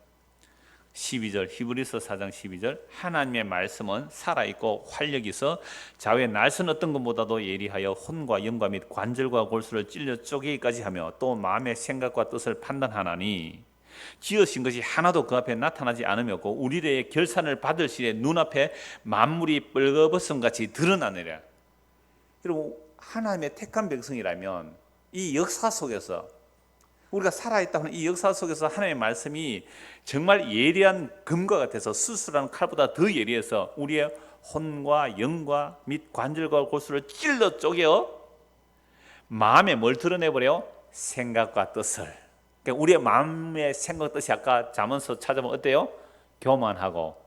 12절 히브리서 4장 12절 하나님의 말씀은 살아있고 활력이 있어 좌우의 날선 어떤 것보다도 예리하여 혼과 영과 및 관절과 골수를 찔러 쪼개기까지 하며 또 마음의 생각과 뜻을 판단하나니 지으신 것이 하나도 그 앞에 나타나지 않으며고 우리의 결산을 받을 시에 눈앞에 만물이 뻘거벗은 같이 드러나느라. 여러분, 하나님의 택한 백성이라면 이 역사 속에서 우리가 살아있다는 이 역사 속에서 하나님의 말씀이 정말 예리한 금과 같아서 수술하는 칼보다 더 예리해서 우리의 혼과 영과 및 관절과 골수를 찔러 쪼개어 마음에 뭘 드러내버려? 생각과 뜻을. 그러니까 우리의 마음의 생각 뜻이 아까 잠언서 찾아보면 어때요? 교만하고,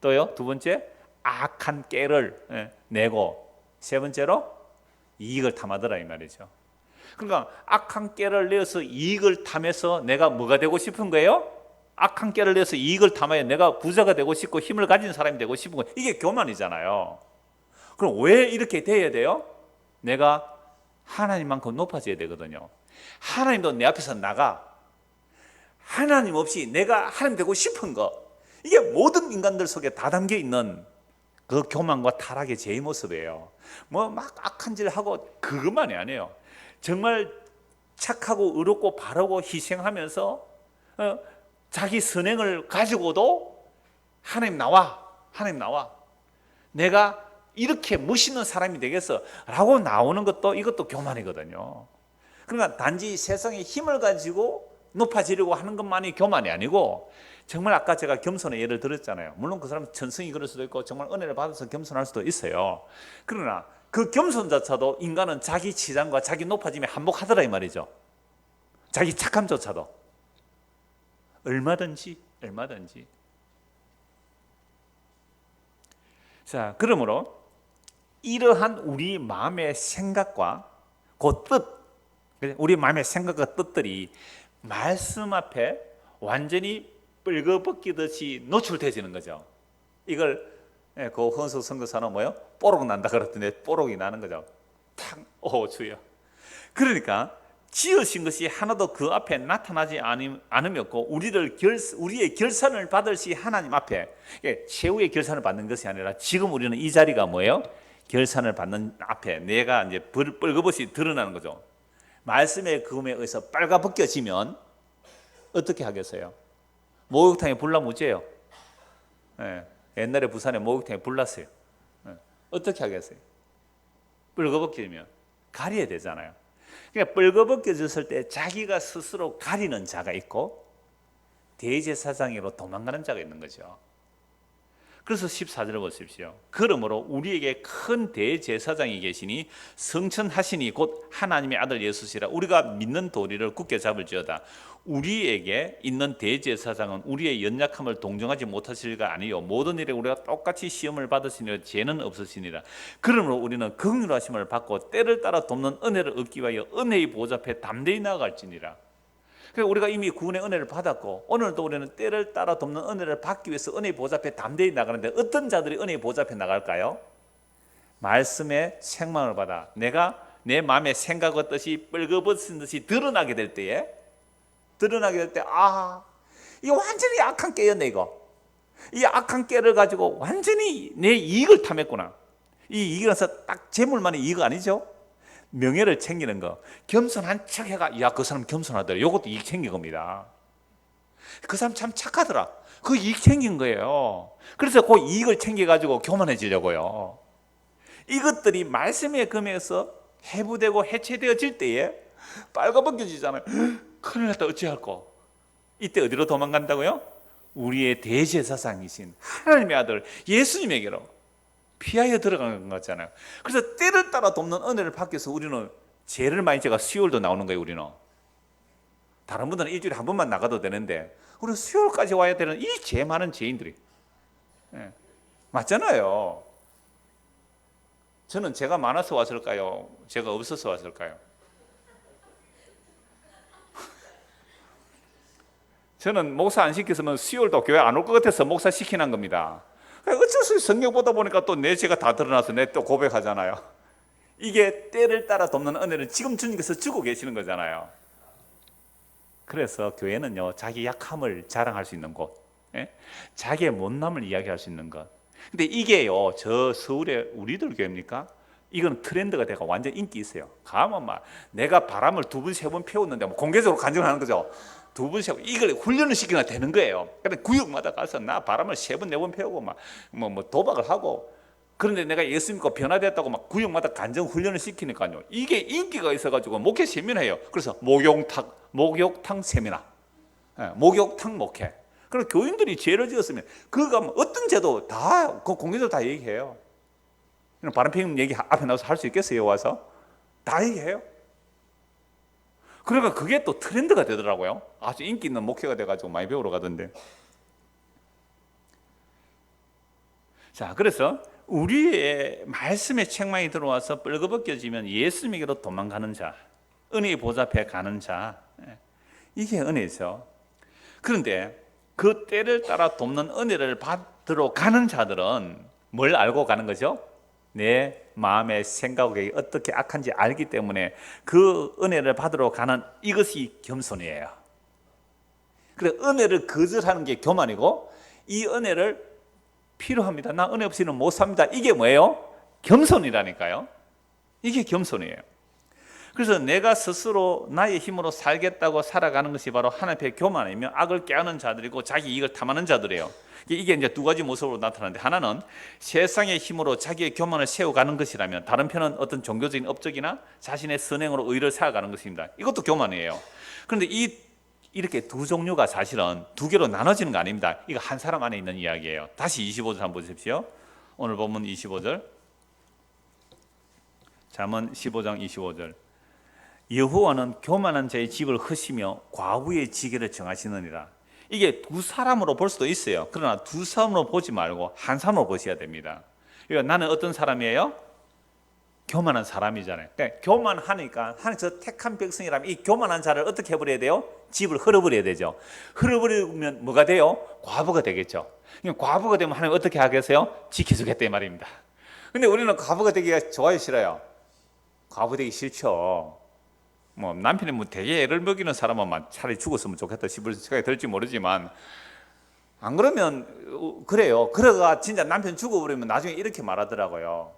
또요 두 번째 악한 깨를 내고, 세 번째로 이익을 탐하더라 이 말이죠. 그러니까 악한 깨를 내어서 이익을 탐해서 내가 뭐가 되고 싶은 거예요? 악한 깨를 내서 이익을 탐하여 내가 부자가 되고 싶고 힘을 가진 사람이 되고 싶은 거예요. 이게 교만이잖아요. 그럼 왜 이렇게 돼야 돼요? 내가 하나님만큼 높아져야 되거든요. 하나님도 내 앞에서 나가. 하나님 없이 내가 하나님 되고 싶은 거, 이게 모든 인간들 속에 다 담겨 있는 그 교만과 타락의 제 모습이에요. 뭐 막 악한 짓을 하고 그것만이 아니에요. 정말 착하고 의롭고 바르고 희생하면서 자기 선행을 가지고도 하나님 나와, 하나님 나와, 내가 이렇게 멋있는 사람이 되겠어 라고 나오는 것도, 이것도 교만이거든요. 그러니까 단지 세상의 힘을 가지고 높아지려고 하는 것만이 교만이 아니고, 정말 아까 제가 겸손의 예를 들었잖아요. 물론 그 사람은 천성이 그럴 수도 있고 정말 은혜를 받아서 겸손할 수도 있어요. 그러나 그 겸손조차도 인간은 자기 치장과 자기 높아짐에 한몫하더라 이 말이죠. 자기 착함조차도 얼마든지. 자, 그러므로 이러한 우리 마음의 생각과 그 뜻, 우리 마음의 생각과 뜻들이 말씀 앞에 완전히 뻘거벗기듯이 노출되지는 거죠. 이걸 그 헌석 선교사는 뭐요? 뽀록 난다 그랬더니 뽀록이 나는 거죠. 탁, 오 주여. 그러니까 지으신 것이 하나도 그 앞에 나타나지 않으였고 우리의 결산을 받을 시 하나님 앞에, 최후의 결산을 받는 것이 아니라 지금 우리는 이 자리가 뭐예요? 결산을 받는 앞에 내가 이제 뻘거벗이 드러나는 거죠. 말씀의 금에 의해서 빨가벗겨지면 어떻게 하겠어요? 목욕탕에 불 나면 어째요? 옛날에 부산에 목욕탕에 불 났어요. 어떻게 하겠어요? 뻘거벗기면 가려야 되잖아요. 그러니까 뻘거벗겨졌을 때 자기가 스스로 가리는 자가 있고 대제사장으로 도망가는 자가 있는 거죠. 그래서 14절을 보십시오. 그러므로 우리에게 큰 대제사장이 계시니 성천하시니 곧 하나님의 아들 예수시라. 우리가 믿는 도리를 굳게 잡을지어다. 우리에게 있는 대제사장은 우리의 연약함을 동정하지 못하실가 아니요 모든 일에 우리가 똑같이 시험을 받으시니 죄는 없으시니라. 그러므로 우리는 긍휼하심을 받고 때를 따라 돕는 은혜를 얻기 위하여 은혜의 보좌 앞에 담대히 나아갈지니라. 그러니까 우리가 이미 구원의 은혜를 받았고 오늘도 우리는 때를 따라 돕는 은혜를 받기 위해서 은혜의 보좌 앞에 담대히 나가는데, 어떤 자들이 은혜의 보좌 앞에 나갈까요? 말씀의 책망을 받아 내가 내 마음의 생각과 뜻이 뻘거벗은 듯이 드러나게 될 때에, 아, 이거 완전히 악한 깨였네. 이 악한 깨를 가지고 완전히 내 이익을 탐했구나. 이 이익에서 딱 재물만의 이익 아니죠? 명예를 챙기는 거, 겸손한 척 해가, 야, 그 사람 겸손하더라, 이것도 이익 챙긴 겁니다. 그 사람 참 착하더라, 그 이익 챙긴 거예요. 그래서 그 이익을 챙겨가지고 교만해지려고요. 이것들이 말씀의 금에서 해부되고 해체되어질 때에 빨가벗겨지잖아요. 큰일 났다, 어찌할꼬. 이때 어디로 도망간다고요? 우리의 대제사장이신 하나님의 아들 예수님에게로 피하여 들어가는 거잖아요. 그래서 때를 따라 돕는 은혜를 받기 위해서 우리는 죄를 많이 지가 수요일도 나오는 거예요. 우리는 다른 분들은 일주일에 한 번만 나가도 되는데 우리는 수요일까지 와야 되는 이 죄 많은 죄인들이, 맞잖아요. 저는 제가 많아서 왔을까요? 제가 없어서 왔을까요? 저는 목사 안 시켰으면 수요일도 교회 안 올 것 같아서 목사 시키는 겁니다. 어쩔 수 없이 성경 보다 보니까 또 내 죄가 다 드러나서 내 또 고백하잖아요. 이게 때를 따라 돕는 은혜를 지금 주님께서 주고 계시는 거잖아요. 그래서 교회는요, 자기 약함을 자랑할 수 있는 곳, 자기의 못남을 이야기할 수 있는 것. 근데 이게요, 저 서울의 우리들 교회입니까? 이건 트렌드가 돼가 완전 인기 있어요. 가면 막 내가 바람을 2번, 3번 피웠는데 뭐 공개적으로 간증하는 거죠. 2번, 3번 이걸 훈련을 시키나 되는 거예요. 그런데 구역마다 가서 나 바람을 3번, 4번 피우고 막 뭐 도박을 하고, 그런데 내가 예수 믿고 변화됐다고 막 구역마다 간증 훈련을 시키니까요. 이게 인기가 있어가지고 목회 세미나예요. 그래서 목욕탕 세미나, 목욕탕 목회. 그럼 교인들이 죄를 지었으면 그거 어떤 죄도 다 공개적으로 다 얘기해요. 바람 피우는 얘기 앞에 나와서 할 수 있겠어요? 와서 다 얘기해요. 그러니까 그게 또 트렌드가 되더라고요. 아주 인기 있는 목회가 돼가지고 많이 배우러 가던데. 자, 그래서 우리의 말씀의 책망이 들어와서 뻘거벗겨지면 예수님에게로 도망가는 자, 은혜의 보좌 앞에 가는 자, 이게 은혜죠. 그런데 그 때를 따라 돕는 은혜를 받으러 가는 자들은 뭘 알고 가는 거죠? 내 마음의 생각이 어떻게 악한지 알기 때문에 그 은혜를 받으러 가는 이것이 겸손이에요. 그래서 은혜를 거절하는 게 교만이고, 이 은혜를 필요합니다, 나 은혜 없이는 못 삽니다, 이게 뭐예요? 겸손이라니까요. 이게 겸손이에요. 그래서 내가 스스로 나의 힘으로 살겠다고 살아가는 것이 바로 하나님 앞에 교만이며 악을 깨하는 자들이고 자기 이익을 탐하는 자들이에요. 이게 이제 2가지 모습으로 나타나는데, 하나는 세상의 힘으로 자기의 교만을 세워가는 것이라면, 다른 편은 어떤 종교적인 업적이나 자신의 선행으로 의를 세워가는 것입니다. 이것도 교만이에요. 그런데 이렇게 2 종류가 사실은 2개로 나눠지는 거 아닙니다. 이거 한 사람 안에 있는 이야기예요. 다시 25절 한번 보십시오. 오늘 본문 25절, 잠언 15장 25절. 여호와는 교만한 자의 집을 흩으며 과부의 지게를 정하시느니라. 이게 2 사람으로 볼 수도 있어요. 그러나 2 사람으로 보지 말고 한 사람으로 보셔야 됩니다. 그러니까 나는 어떤 사람이에요? 교만한 사람이잖아요. 그러니까 교만하니까 하나님께서 택한 백성이라면 이 교만한 자를 어떻게 해버려야 돼요? 집을 흘려버려야 되죠. 흘려버리면 뭐가 돼요? 과부가 되겠죠. 그러니까 과부가 되면 하나님 어떻게 하겠어요? 지켜주겠다 이 말입니다. 근데 우리는 과부가 되기가 좋아요, 싫어요? 과부 되기 싫죠. 뭐 남편이 뭐 되게 애를 먹이는 사람은 차라리 죽었으면 좋겠다 싶을 생각이 들지 모르지만, 안 그러면 그래요. 그러가 진짜 남편 죽어버리면 나중에 이렇게 말하더라고요.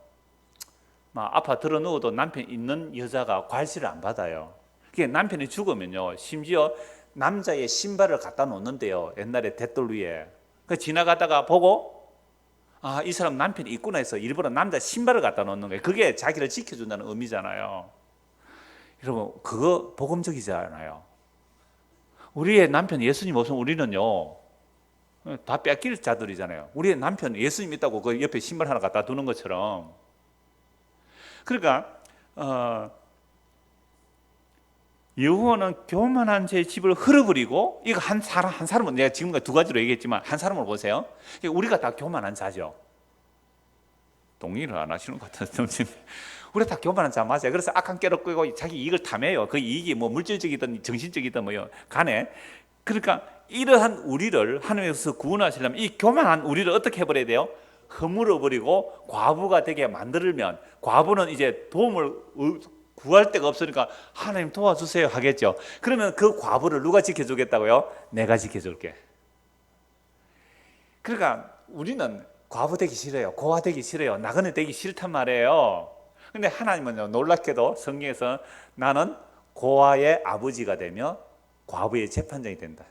막 아파 들어 누워도 남편 있는 여자가 관시를 안 받아요. 그게 남편이 죽으면요, 심지어 남자의 신발을 갖다 놓는데요, 옛날에 대돌 위에. 그 지나가다가 보고 이 사람 남편이 있구나 해서 일부러 남자 신발을 갖다 놓는 거예요. 그게 자기를 지켜준다는 의미잖아요. 여러분, 그거 복음적이잖아요. 우리의 남편 예수님 없으면 우리는요 다 뺏길 자들이잖아요. 우리의 남편 예수님 있다고 그 옆에 신발 하나 갖다 두는 것처럼. 그러니까 여호와는 교만한 자의 집을 흘려버리고, 이거 한 사람은 내가 지금까지 2가지로 얘기했지만 한 사람을 보세요. 우리가 다 교만한 자죠. 동의를 안 하시는 것 같아서 우리가 다 교만한 자 맞아요. 그래서 악한 깨를 끄고 자기 이익을 탐해요. 그 이익이 뭐 물질적이든 정신적이든 뭐요 간에. 그러니까 이러한 우리를 하나님께서 구원하시려면 이 교만한 우리를 어떻게 해버려야 돼요? 허물어 버리고 과부가 되게 만들면, 과부는 이제 도움을 구할 데가 없으니까 하나님 도와주세요 하겠죠. 그러면 그 과부를 누가 지켜주겠다고요? 내가 지켜줄게. 그러니까 우리는 과부 되기 싫어요. 고아 되기 싫어요. 나그네 되기 싫단 말이에요. 근데 하나님은요, 놀랍게도 성경에서 나는 고아의 아버지가 되며 과부의 재판장이 된다.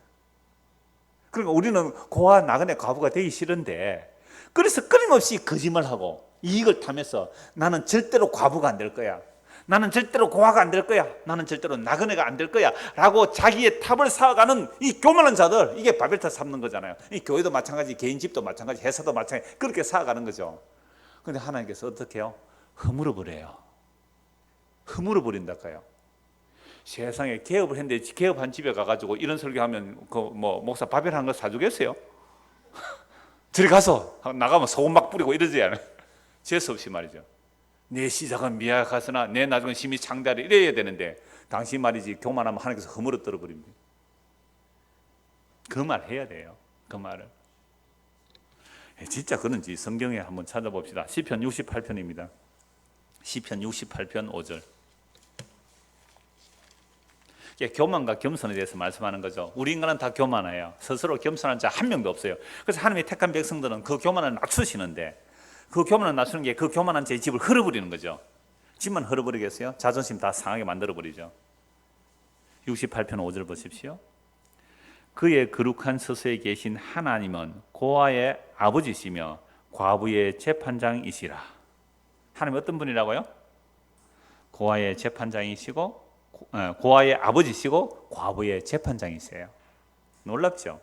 그러니까 우리는 고아, 나그네, 과부가 되기 싫은데, 그래서 끊임없이 거짓말하고 이익을 탐해서 나는 절대로 과부가 안 될 거야, 나는 절대로 고아가 안 될 거야, 나는 절대로 나그네가 안 될 거야 라고 자기의 탑을 쌓아가는 이 교만한 자들, 이게 바벨탑 쌓는 거잖아요. 이 교회도 마찬가지, 개인 집도 마찬가지, 회사도 마찬가지, 그렇게 쌓아가는 거죠. 그런데 하나님께서 어떻게 해요? 허물어 버려요. 허물어 버린다까요. 세상에 개업을 했는데 개업한 집에 가가지고 이런 설교하면 그 뭐 목사 밥이나 한 거 사주겠어요? 저리 가서 나가면 소금 막 뿌리고 이러지 않아요? 재수 없이 말이죠. 내 시작은 미약하으나 내 나중은 심히 창대하리 이래야 되는데, 당신 말이지 교만하면 하나님께서 허물어 떨어버립니다. 그 말 해야 돼요. 그 말을. 진짜 그런지 성경에 한번 찾아봅시다. 시편 68편입니다. 시편 68편 5절. 교만과 겸손에 대해서 말씀하는 거죠. 우리 인간은 다 교만해요. 스스로 겸손한 자 한 명도 없어요. 그래서 하나님이 택한 백성들은 그 교만을 낮추시는데, 그 교만을 낮추는 게 그 교만한 자의 집을 흘려버리는 거죠. 집만 헐어버리겠어요? 자존심 다 상하게 만들어버리죠. 68편 5절 보십시오. 그의 거룩한 서서에 계신 하나님은 고아의 아버지시며 과부의 재판장이시라. 하나님 어떤 분이라고요? 고아의 재판장이시고 고아의 아버지시고 과부의 재판장이세요. 놀랍죠?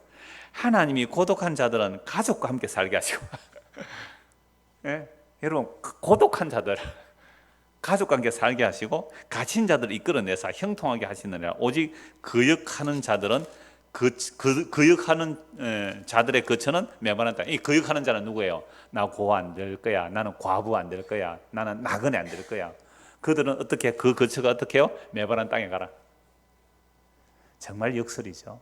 하나님이 고독한 자들은 가족과 함께 살게 하시고 예? 여러분 고독한 자들 가족과 함께 살게 하시고 갇힌 자들을 이끌어내서 형통하게 하시느니라. 오직 거역하는 자들은 거역하는 자들의 거처는 메마른다. 이 거역하는 자는 누구예요? 나 고아 안 될 거야. 나는 과부 안 될 거야. 나는 나그네 안 될 거야. 그들은 어떻게 그 거처가 어떻게 해요? 메마른 땅에 가라. 정말 역설이죠.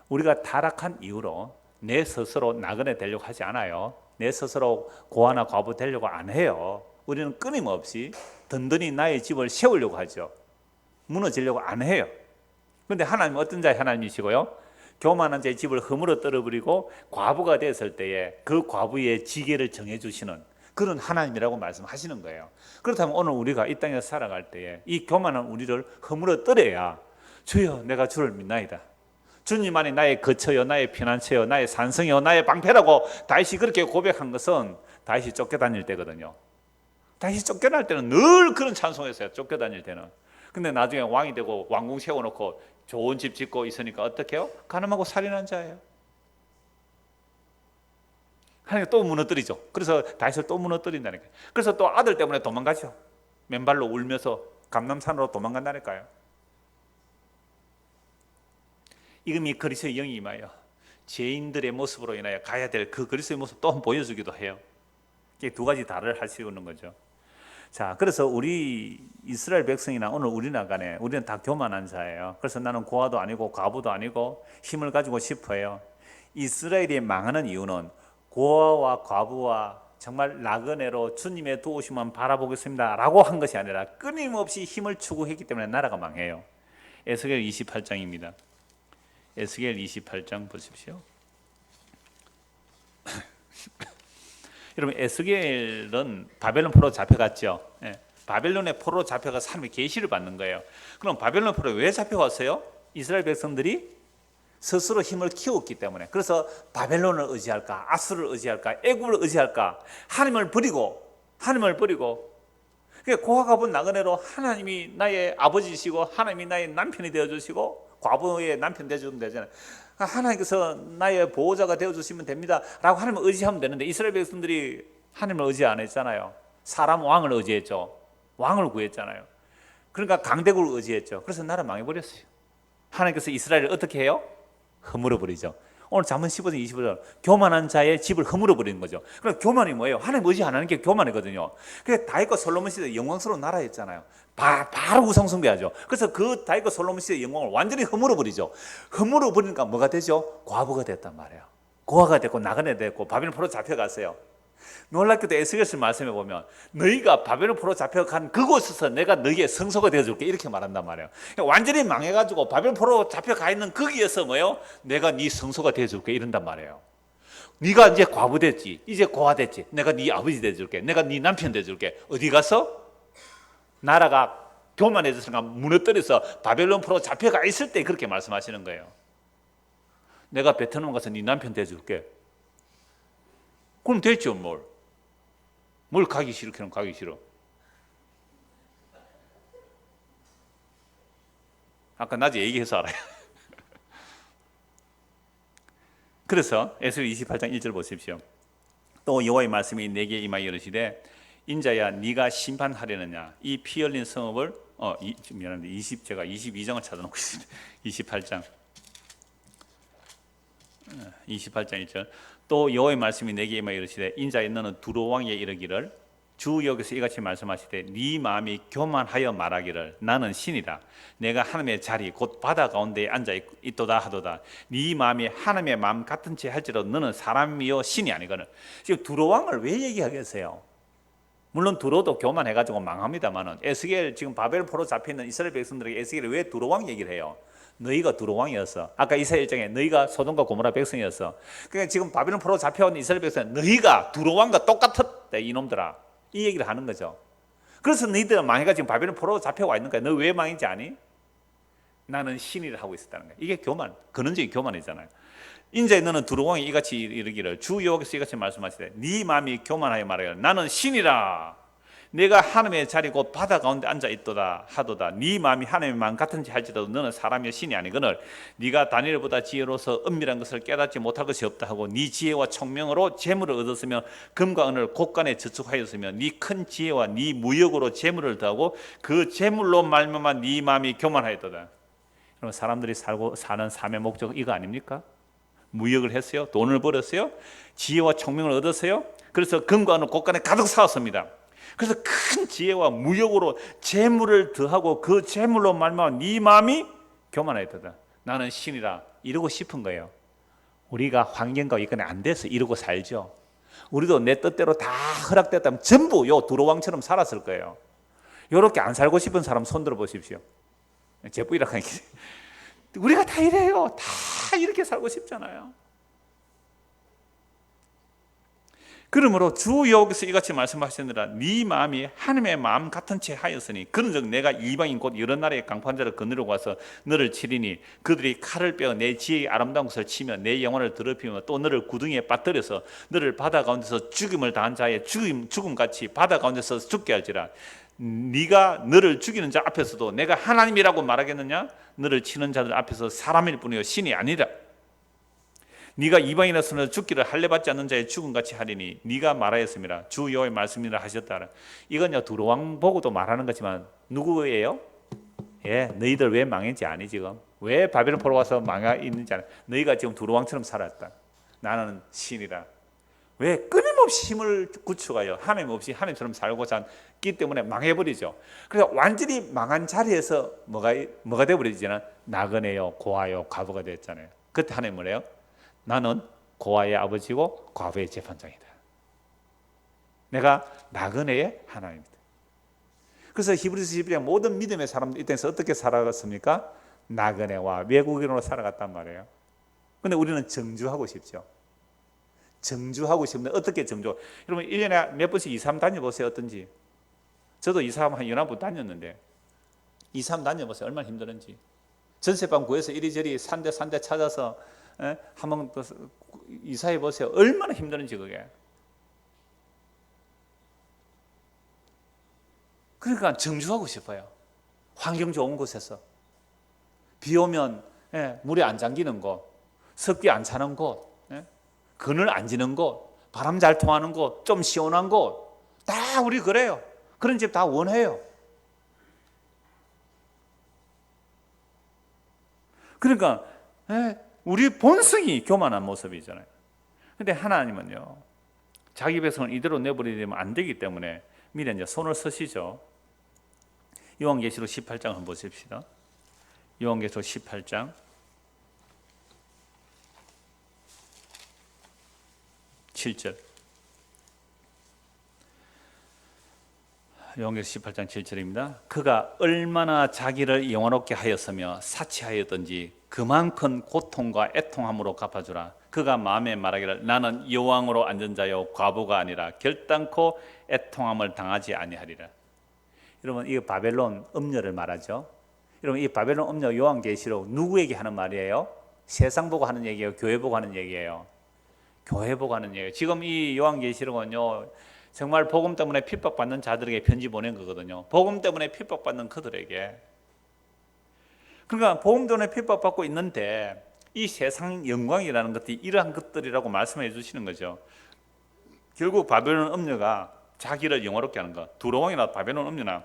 우리가 타락한 이후로 내 스스로 나그네 되려고 하지 않아요. 내 스스로 고아나 과부 되려고 안 해요. 우리는 끊임없이 든든히 나의 집을 세우려고 하죠. 무너지려고 안 해요. 그런데 하나님은 어떤 자의 하나님이시고요? 교만한 자의 집을 허물어 떨어버리고 과부가 됐을 때에 그 과부의 지계를 정해주시는 그런 하나님이라고 말씀하시는 거예요. 그렇다면 오늘 우리가 이 땅에서 살아갈 때에 이 교만한 우리를 허물어 떨어야 주여 내가 주를 믿나이다. 주님만이 나의 거처요, 나의 피난처요, 나의 산성이요, 나의 방패라고 다윗이 그렇게 고백한 것은 다윗이 쫓겨다닐 때거든요. 다윗이 쫓겨날 때는 늘 그런 찬송했어요. 쫓겨다닐 때는. 근데 나중에 왕이 되고 왕궁 세워놓고 좋은 집 짓고 있으니까 어떻게 해요? 가늠하고 살인한 자예요. 하나님 또 무너뜨리죠. 그래서 다윗을 또 무너뜨린다니까요. 그래서 또 아들 때문에 도망가죠. 맨발로 울면서 감람산으로 도망간다니까요. 이금이 그리스도의 영이 임하여 죄인들의 모습으로 인하여 가야 될 그 그리스도의 모습 또 보여주기도 해요. 이게 두 가지 다를 하시는 거죠. 자, 그래서 우리 이스라엘 백성이나 오늘 우리나라 간에 우리는 다 교만한 자예요. 그래서 나는 고아도 아니고 과부도 아니고 힘을 가지고 싶어요. 이스라엘이 망하는 이유는 고아와 과부와 정말 나그네로 주님의 도우심만 바라보겠습니다 라고 한 것이 아니라 끊임없이 힘을 추구했기 때문에 나라가 망해요. 에스겔 28장입니다. 에스겔 28장 보십시오. 여러분 에스겔은 바벨론 포로 잡혀갔죠. 바벨론의 포로 잡혀가 사람이 계시를 받는 거예요. 그럼 바벨론 포로 왜 잡혀왔어요? 이스라엘 백성들이 스스로 힘을 키웠기 때문에. 그래서 바벨론을 의지할까, 아수를 의지할까, 애굽을 의지할까, 하나님을 버리고 고아가분 나그네로 하나님이 나의 아버지시고 하나님이 나의 남편이 되어주시고 과부의 남편 되어주면 되잖아요. 하나님께서 나의 보호자가 되어주시면 됩니다 라고 하나님을 의지하면 되는데 이스라엘 백성들이 하나님을 의지 안 했잖아요. 사람 왕을 의지했죠. 왕을 구했잖아요. 그러니까 강대국을 의지했죠. 그래서 나라 망해버렸어요. 하나님께서 이스라엘을 어떻게 해요? 허물어버리죠. 오늘 잠언 15장 25절 교만한 자의 집을 허물어버리는 거죠. 그럼 교만이 뭐예요? 하나님 의지 안 하는 게 교만이거든요. 그래서 다윗과 솔로몬 시대 영광스러운 나라였잖아요. 바로 우상숭배하죠. 그래서 그 다윗과 솔로몬 시대의 영광을 완전히 허물어버리죠. 허물어버리니까 뭐가 되죠? 과부가 됐단 말이에요. 고아가 됐고 나그네 됐고 바벨론 포로 잡혀갔어요. 놀랍게도 에스겔서 말씀해 보면 너희가 바벨론 포로 잡혀간 그곳에서 내가 너희의 성소가 되어줄게 이렇게 말한단 말이에요. 완전히 망해가지고 바벨론 포로 잡혀가 있는 거기에서 뭐예요? 내가 네 성소가 되어줄게 이런단 말이에요. 네가 이제 과부 됐지, 이제 고아 됐지, 내가 네 아버지 되어줄게, 내가 네 남편 되어줄게. 어디 가서? 나라가 교만해져서 무너뜨려서 바벨론 포로 잡혀가 있을 때 그렇게 말씀하시는 거예요. 내가 베트남 가서 네 남편 되어줄게. 그럼 됐죠. 뭘 가기 싫어? 그럼 가기 싫어. 아까 낮에 얘기해서 알아요. 그래서 에스겔 28장 1절 보십시오. 또 여호와의 말씀이 내게 임하여 이르시되 인자야 네가 심판하려느냐 이 피 흘린 성읍을 미안한데 제가 22장을 찾아놓고 있습니다. 28장 1절 또 여호와의 말씀이 내게 임하여 이르시되 인자야 너는 두로 왕에 이르기를 주 여기서 이같이 말씀하시되 네 마음이 교만하여 말하기를 나는 신이다 내가 하나님의 자리 곧 바다 가운데에 앉아 있도다 하도다 네 마음이 하나님의 마음 같은 채 할지라도 너는 사람이요 신이 아니거늘. 지금 두로 왕을 왜 얘기하겠어요? 물론 두로도 교만해가지고 망합니다만은 에스겔 지금 바벨 포로 잡혀있는 이스라엘 백성들에게 에스겔이 왜 두로 왕 얘기를 해요? 너희가 두로 왕이었어. 아까 이사야 1장에 너희가 소돔과 고모라 백성이었어. 그러니까 지금 바벨론 포로 잡혀온 이스라엘 백성 너희가 두로 왕과 똑같았대 이놈들아 이 얘기를 하는 거죠. 그래서 너희들은 망해가 지금 바벨론 포로로 잡혀와 있는 거야. 너 왜 망인지 아니? 나는 신이라 하고 있었다는 거야. 이게 교만, 근원적인 교만이잖아요. 인자에 너는 두루왕이 이같이 이르기를 주 여호와께서 이같이 말씀하시되 네 마음이 교만하여 말하기를 나는 신이라. 내가 하나님의 자리 곧 바다 가운데 앉아 있도다 하도다. 네 마음이 하나님의 마음 같은지 할지라도 너는 사람이여 신이 아니거늘 네가 다니엘보다 지혜로서 은밀한 것을 깨닫지 못할 것이 없다 하고 네 지혜와 총명으로 재물을 얻었으며 금과 은을 곳간에 저축하였으며 네 큰 지혜와 네 무역으로 재물을 더하고 그 재물로 말미암아 네 마음이 교만하였도다. 그럼 사람들이 살고 사는 삶의 목적 이거 아닙니까? 무역을 했어요. 돈을 벌었어요. 지혜와 총명을 얻었어요. 그래서 금과 은을 곳간에 가득 쌓았습니다. 그래서 큰 지혜와 무역으로 재물을 더하고 그 재물로 말미암아 네 마음이 교만하였다. 나는 신이라 이러고 싶은 거예요. 우리가 환경과 이건에 안 돼서 이러고 살죠. 우리도 내 뜻대로 다 허락됐다면 전부 요 두로왕처럼 살았을 거예요. 이렇게 안 살고 싶은 사람 손 들어 보십시오. 제 뿌이라고 하니까 우리가 다 이래요. 다 이렇게 살고 싶잖아요. 그러므로 주 여호와께서 이같이 말씀하시느라 네 마음이 하나님의 마음 같은 채 하였으니 그런즉 내가 이방인 곧 여러 나라의 강포한 자를 거느리고 와서 너를 치리니 그들이 칼을 빼어 내 지혜의 아름다운 것을 치며 내 영혼을 더럽히며 또 너를 구덩이에 빠뜨려서 너를 바다 가운데서 죽임을 당한 자의 죽음같이 바다 가운데서 죽게 할지라. 네가 너를 죽이는 자 앞에서도 내가 하나님이라고 말하겠느냐? 너를 치는 자들 앞에서 사람일 뿐이요 신이 아니라. 네가 이방인으로서 죽기를 할례 받지 않는 자의 죽음같이 하리니 네가 말하였음이라. 주 여호와의 말씀이라 하셨다. 이건요 두루왕 보고도 말하는 거지만 누구예요? 예, 너희들 왜 망했지 아니 지금? 왜 바벨론 포로 와서 망하 있는지 아니? 너희가 지금 두루왕처럼 살았다. 나는 신이라. 왜 끊임없이 힘을 구축하여 하나님 없이 하나님처럼 살고자 하기 때문에 망해버리죠. 그래서 완전히 망한 자리에서 뭐가 되어버리지는 나그네요, 고아요, 과부가 됐잖아요. 그때 하나님 뭐래요? 나는 고아의 아버지고 과부의 재판장이다. 내가 나그네의 하나님이다. 그래서 히브리서 12장 모든 믿음의 사람들 이 땅에서 어떻게 살아갔습니까? 나그네와 외국인으로 살아갔단 말이에요. 근데 우리는 정주하고 싶죠. 정주하고 싶은데 어떻게 정주? 여러분 1년에 몇 번씩 이사람 다녀보세요. 어떤지. 저도 이사람 한 연합부 다녔는데 이사람 다녀보세요. 얼마나 힘들은지. 전세방 구해서 이리저리 산데 찾아서 한번 이사해 보세요. 얼마나 힘드는지 그게. 그러니까 정주하고 싶어요. 환경 좋은 곳에서. 비 오면 물에 안 잠기는 곳, 습기 안 차는 곳, 그늘 안 지는 곳, 바람 잘 통하는 곳, 좀 시원한 곳. 다 우리 그래요. 그런 집 다 원해요. 그러니까 우리 본성이 교만한 모습이잖아요. 근데 하나님은요, 자기 백성을 이대로 내버리면 안 되기 때문에 미리 이제 손을 쓰시죠. 요한계시록 18장 한번 보십시다. 요한계시록 18장 7절. 요한계시록 18장 7절입니다. 그가 얼마나 자기를 영원롭게 하였으며 사치하였던지 그만큼 고통과 애통함으로 갚아주라. 그가 마음에 말하기를 나는 여왕으로 앉은 자요 과부가 아니라 결단코 애통함을 당하지 아니하리라. 여러분 이 바벨론 음녀를 말하죠. 여러분 이 바벨론 음녀 요한계시록 누구에게 하는 말이에요? 세상 보고 하는 얘기예요? 교회 보고 하는 얘기예요? 교회 보고 하는 얘기예요. 지금 이 요한계시록은요 정말 복음 때문에 핍박받는 자들에게 편지 보낸 거거든요. 복음 때문에 핍박받는 그들에게. 그러니까 복음 때문에 핍박받고 있는데 이 세상 영광이라는 것들이 이러한 것들이라고 말씀해 주시는 거죠. 결국 바벨론 음녀가 자기를 영화롭게 하는 것. 두로왕이나 바벨론 음녀나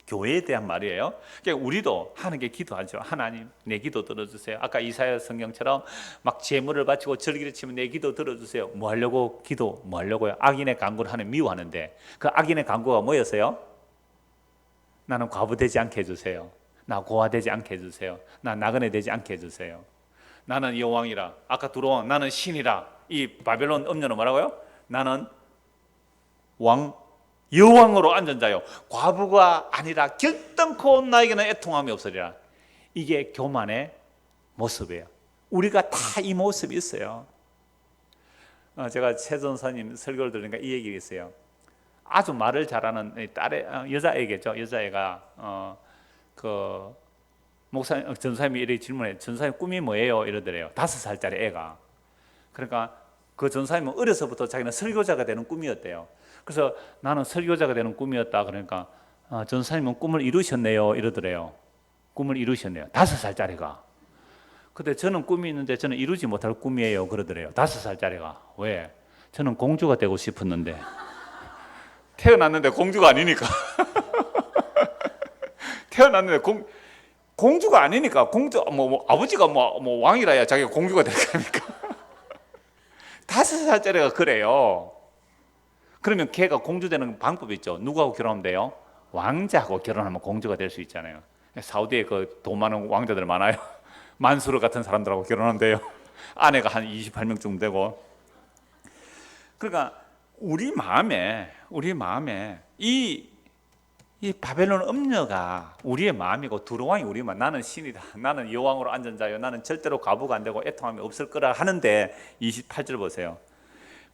교회에 대한 말이에요. 그러니까 우리도 하나님께 기도하죠. 하나님 내 기도 들어주세요. 아까 이사야 성경처럼 막 제물을 바치고 절기를 치면 내 기도 들어주세요. 뭐 하려고 기도 뭐 하려고요? 악인의 간구를 하나님 미워하는데 그 악인의 간구가 뭐였어요? 나는 과부 되지 않게 해주세요. 나 고아 되지 않게 해주세요. 나 나그네 되지 않게 해주세요. 나는 여왕이라. 아까 두로왕 나는 신이라. 이 바벨론 음녀는 뭐라고요? 나는 여왕으로 앉은 자요 과부가 아니라 결단코 나에게는 애통함이 없으리라. 이게 교만의 모습이에요. 우리가 다 이 모습이 있어요. 제가 최 전사님 설교를 들으니까 이 얘기가 있어요. 아주 말을 잘하는 여자애겠죠. 여자애가 그 목사 전사님이 이렇게 질문해. 전사님 꿈이 뭐예요? 이러더래요. 5살짜리 애가. 그러니까 그 전사님은 어려서부터 자기는 설교자가 되는 꿈이었대요. 그래서 나는 설교자가 되는 꿈이었다. 그러니까 전사님은 꿈을 이루셨네요. 이러더래요. 꿈을 이루셨네요. 5살짜리가. 근데 저는 꿈이 있는데 저는 이루지 못할 꿈이에요. 그러더래요. 5살짜리가. 왜? 저는 공주가 되고 싶었는데 태어났는데 공주가 아니니까. 태어났는데 공주가 아니니까 아버지가 왕이라야 자기가 공주가 될 거니까. 5살짜리가 그래요. 그러면 걔가 공주 되는 방법이 있죠. 누구하고 결혼하면 돼요? 왕자하고 결혼하면 공주가 될 수 있잖아요. 사우디에 그 돈 많은 왕자들 많아요. 만수르 같은 사람들하고 결혼하면 돼요. 아내가 한 28명 정도 되고. 그러니까 우리 마음에 이 바벨론 음녀가 우리의 마음이고 두로왕이 우리 마음. 나는 신이다. 나는 여왕으로 앉은 자요. 나는 절대로 과부가 안 되고 애통함이 없을 거라 하는데 28절 보세요.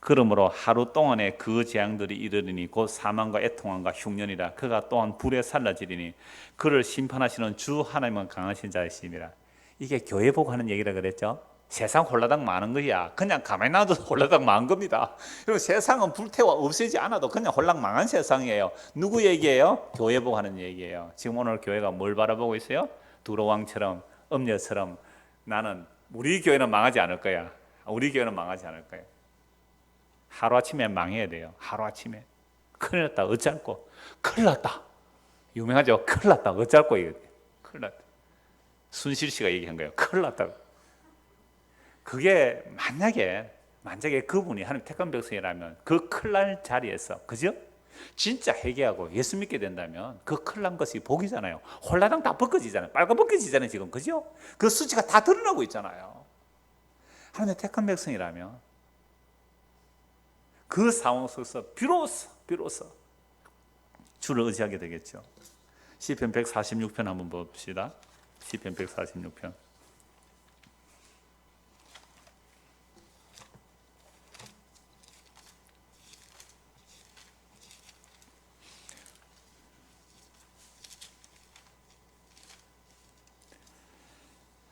그러므로 하루 동안에 그 재앙들이 이르리니 곧 사망과 애통함과 흉년이라. 그가 또한 불에 살라지리니 그를 심판하시는 주 하나님은 강하신 자이심이라. 이게 교회 보고 하는 얘기라 그랬죠. 세상 홀라당 많은 거야. 그냥 가만히 놔둬도 홀라당 많은 겁니다. 그리고 세상은 불태워 없애지 않아도 그냥 홀랑 망한 세상이에요. 누구 얘기예요? 교회 보고 하는 얘기예요. 지금 오늘 교회가 뭘 바라보고 있어요? 두로왕처럼 음녀처럼 나는 우리 교회는 망하지 않을 거야. 우리 교회는 망하지 않을 거야. 하루아침에 망해야 돼요. 하루아침에. 큰일 났다. 어쩔꼬. 큰일 났다. 유명하죠? 큰일 났다. 어쩔꼬. 큰일 났다. 순실 씨가 얘기한 거예요. 큰일 났다. 그게 만약에 그분이 하나님 택한 백성이라면 그 큰일 날 자리에서, 그죠? 진짜 회개하고 예수 믿게 된다면 그 큰일 난 것이 복이잖아요. 홀라당 다 벗겨지잖아요. 빨간 벗겨지잖아요 지금, 그죠? 그 수치가 다 드러나고 있잖아요. 하나님의 택한 백성이라면 그 상황 속에서 비로소 주를 의지하게 되겠죠. 시편 146편 한번 봅시다. 시편 146편.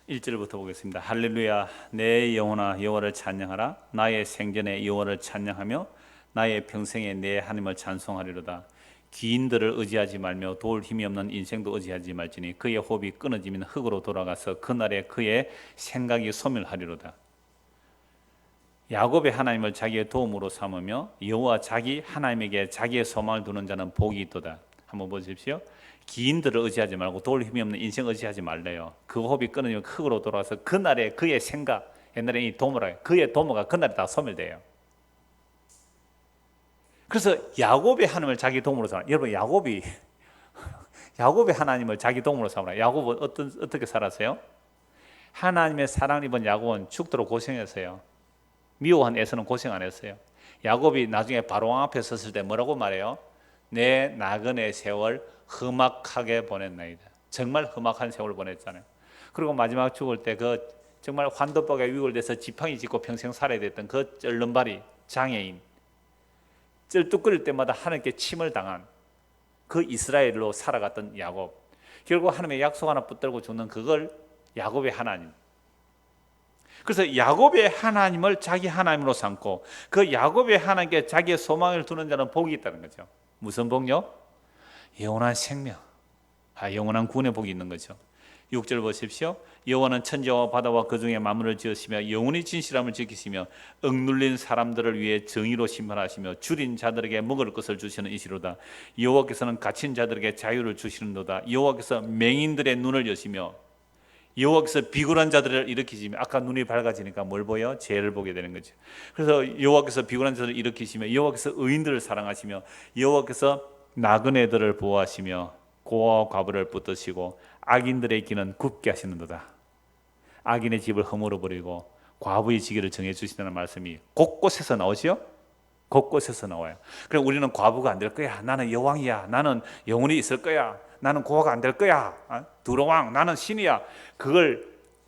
(1절부터) 보겠습니다. 할렐루야. 내 영혼아 여호와를 찬양하라. 나의 생전에 여호와를 찬양하며 나의 평생에 내 하나님을 찬송하리로다. 기인들을 의지하지 말며 도울 힘이 없는 인생도 의지하지 말지니 그의 호흡이 끊어지면 흙으로 돌아가서 그날에 그의 생각이 소멸하리로다. 야곱의 하나님을 자기의 도움으로 삼으며 여호와 자기 하나님에게 자기의 소망을 두는 자는 복이 있도다. 한번 보십시오. 기인들을 의지하지 말고 도울 힘이 없는 인생 의지하지 말래요. 그 호흡이 끊어지면 흙으로 돌아가서 그날에 그의 생각, 옛날에 이 도모라, 그의 도모가 그날에 다 소멸돼요. 그래서 야곱의 하나님을 자기 도움으로 삼아. 여러분, 야곱의 하나님을 자기 도움으로 삼으라. 야곱은 어떻게 살았어요? 하나님의 사랑을 입은 야곱은 죽도록 고생했어요. 미워한 에서는 고생 안 했어요. 야곱이 나중에 바로왕 앞에 섰을 때 뭐라고 말해요? 내 나그네 세월 험악하게 보냈나이다. 정말 험악한 세월을 보냈잖아요. 그리고 마지막 죽을 때 그 정말 환도박에 위골돼서 지팡이 짚고 평생 살아야 됐던 그 쩔른발이 장애인, 쩔뚝거릴 때마다 하나님께 침을 당한 그 이스라엘로 살아갔던 야곱. 결국 하나님의 약속 하나 붙들고 죽는 그걸 야곱의 하나님. 그래서 야곱의 하나님을 자기 하나님으로 삼고 그 야곱의 하나님께 자기의 소망을 두는 자는 복이 있다는 거죠. 무슨 복요? 영원한 생명, 영원한 구원의 복이 있는 거죠. 6절 보십시오. 여호와는 천지와 바다와 그 중에 만물을 지으시며 영원히 진실함을 지키시며 억눌린 사람들을 위해 정의로 심판하시며 줄인 자들에게 먹을 것을 주시는 이시로다. 여호와께서는 갇힌 자들에게 자유를 주시는도다. 여호와께서 맹인들의 눈을 여시며 여호와께서 비굴한 자들을 일으키시며, 아까 눈이 밝아지니까 뭘 보여? 죄를 보게 되는 거죠. 그래서 여호와께서 비굴한 자들을 일으키시며 여호와께서 의인들을 사랑하시며 여호와께서 나그네들을 보호하시며 고아와 과부를 붙드시고 악인들의 길은 굽게 하시는도다. 악인의 집을 허물어 버리고 과부의 지기를 정해 주시다는 말씀이 곳곳에서 나오죠. 곳곳에서 나와요. 그럼 우리는 과부가 안 될 거야. 나는 여왕이야. 나는 영원히 있을 거야. 나는 고아가 안 될 거야. 두로왕, 나는 신이야. 그걸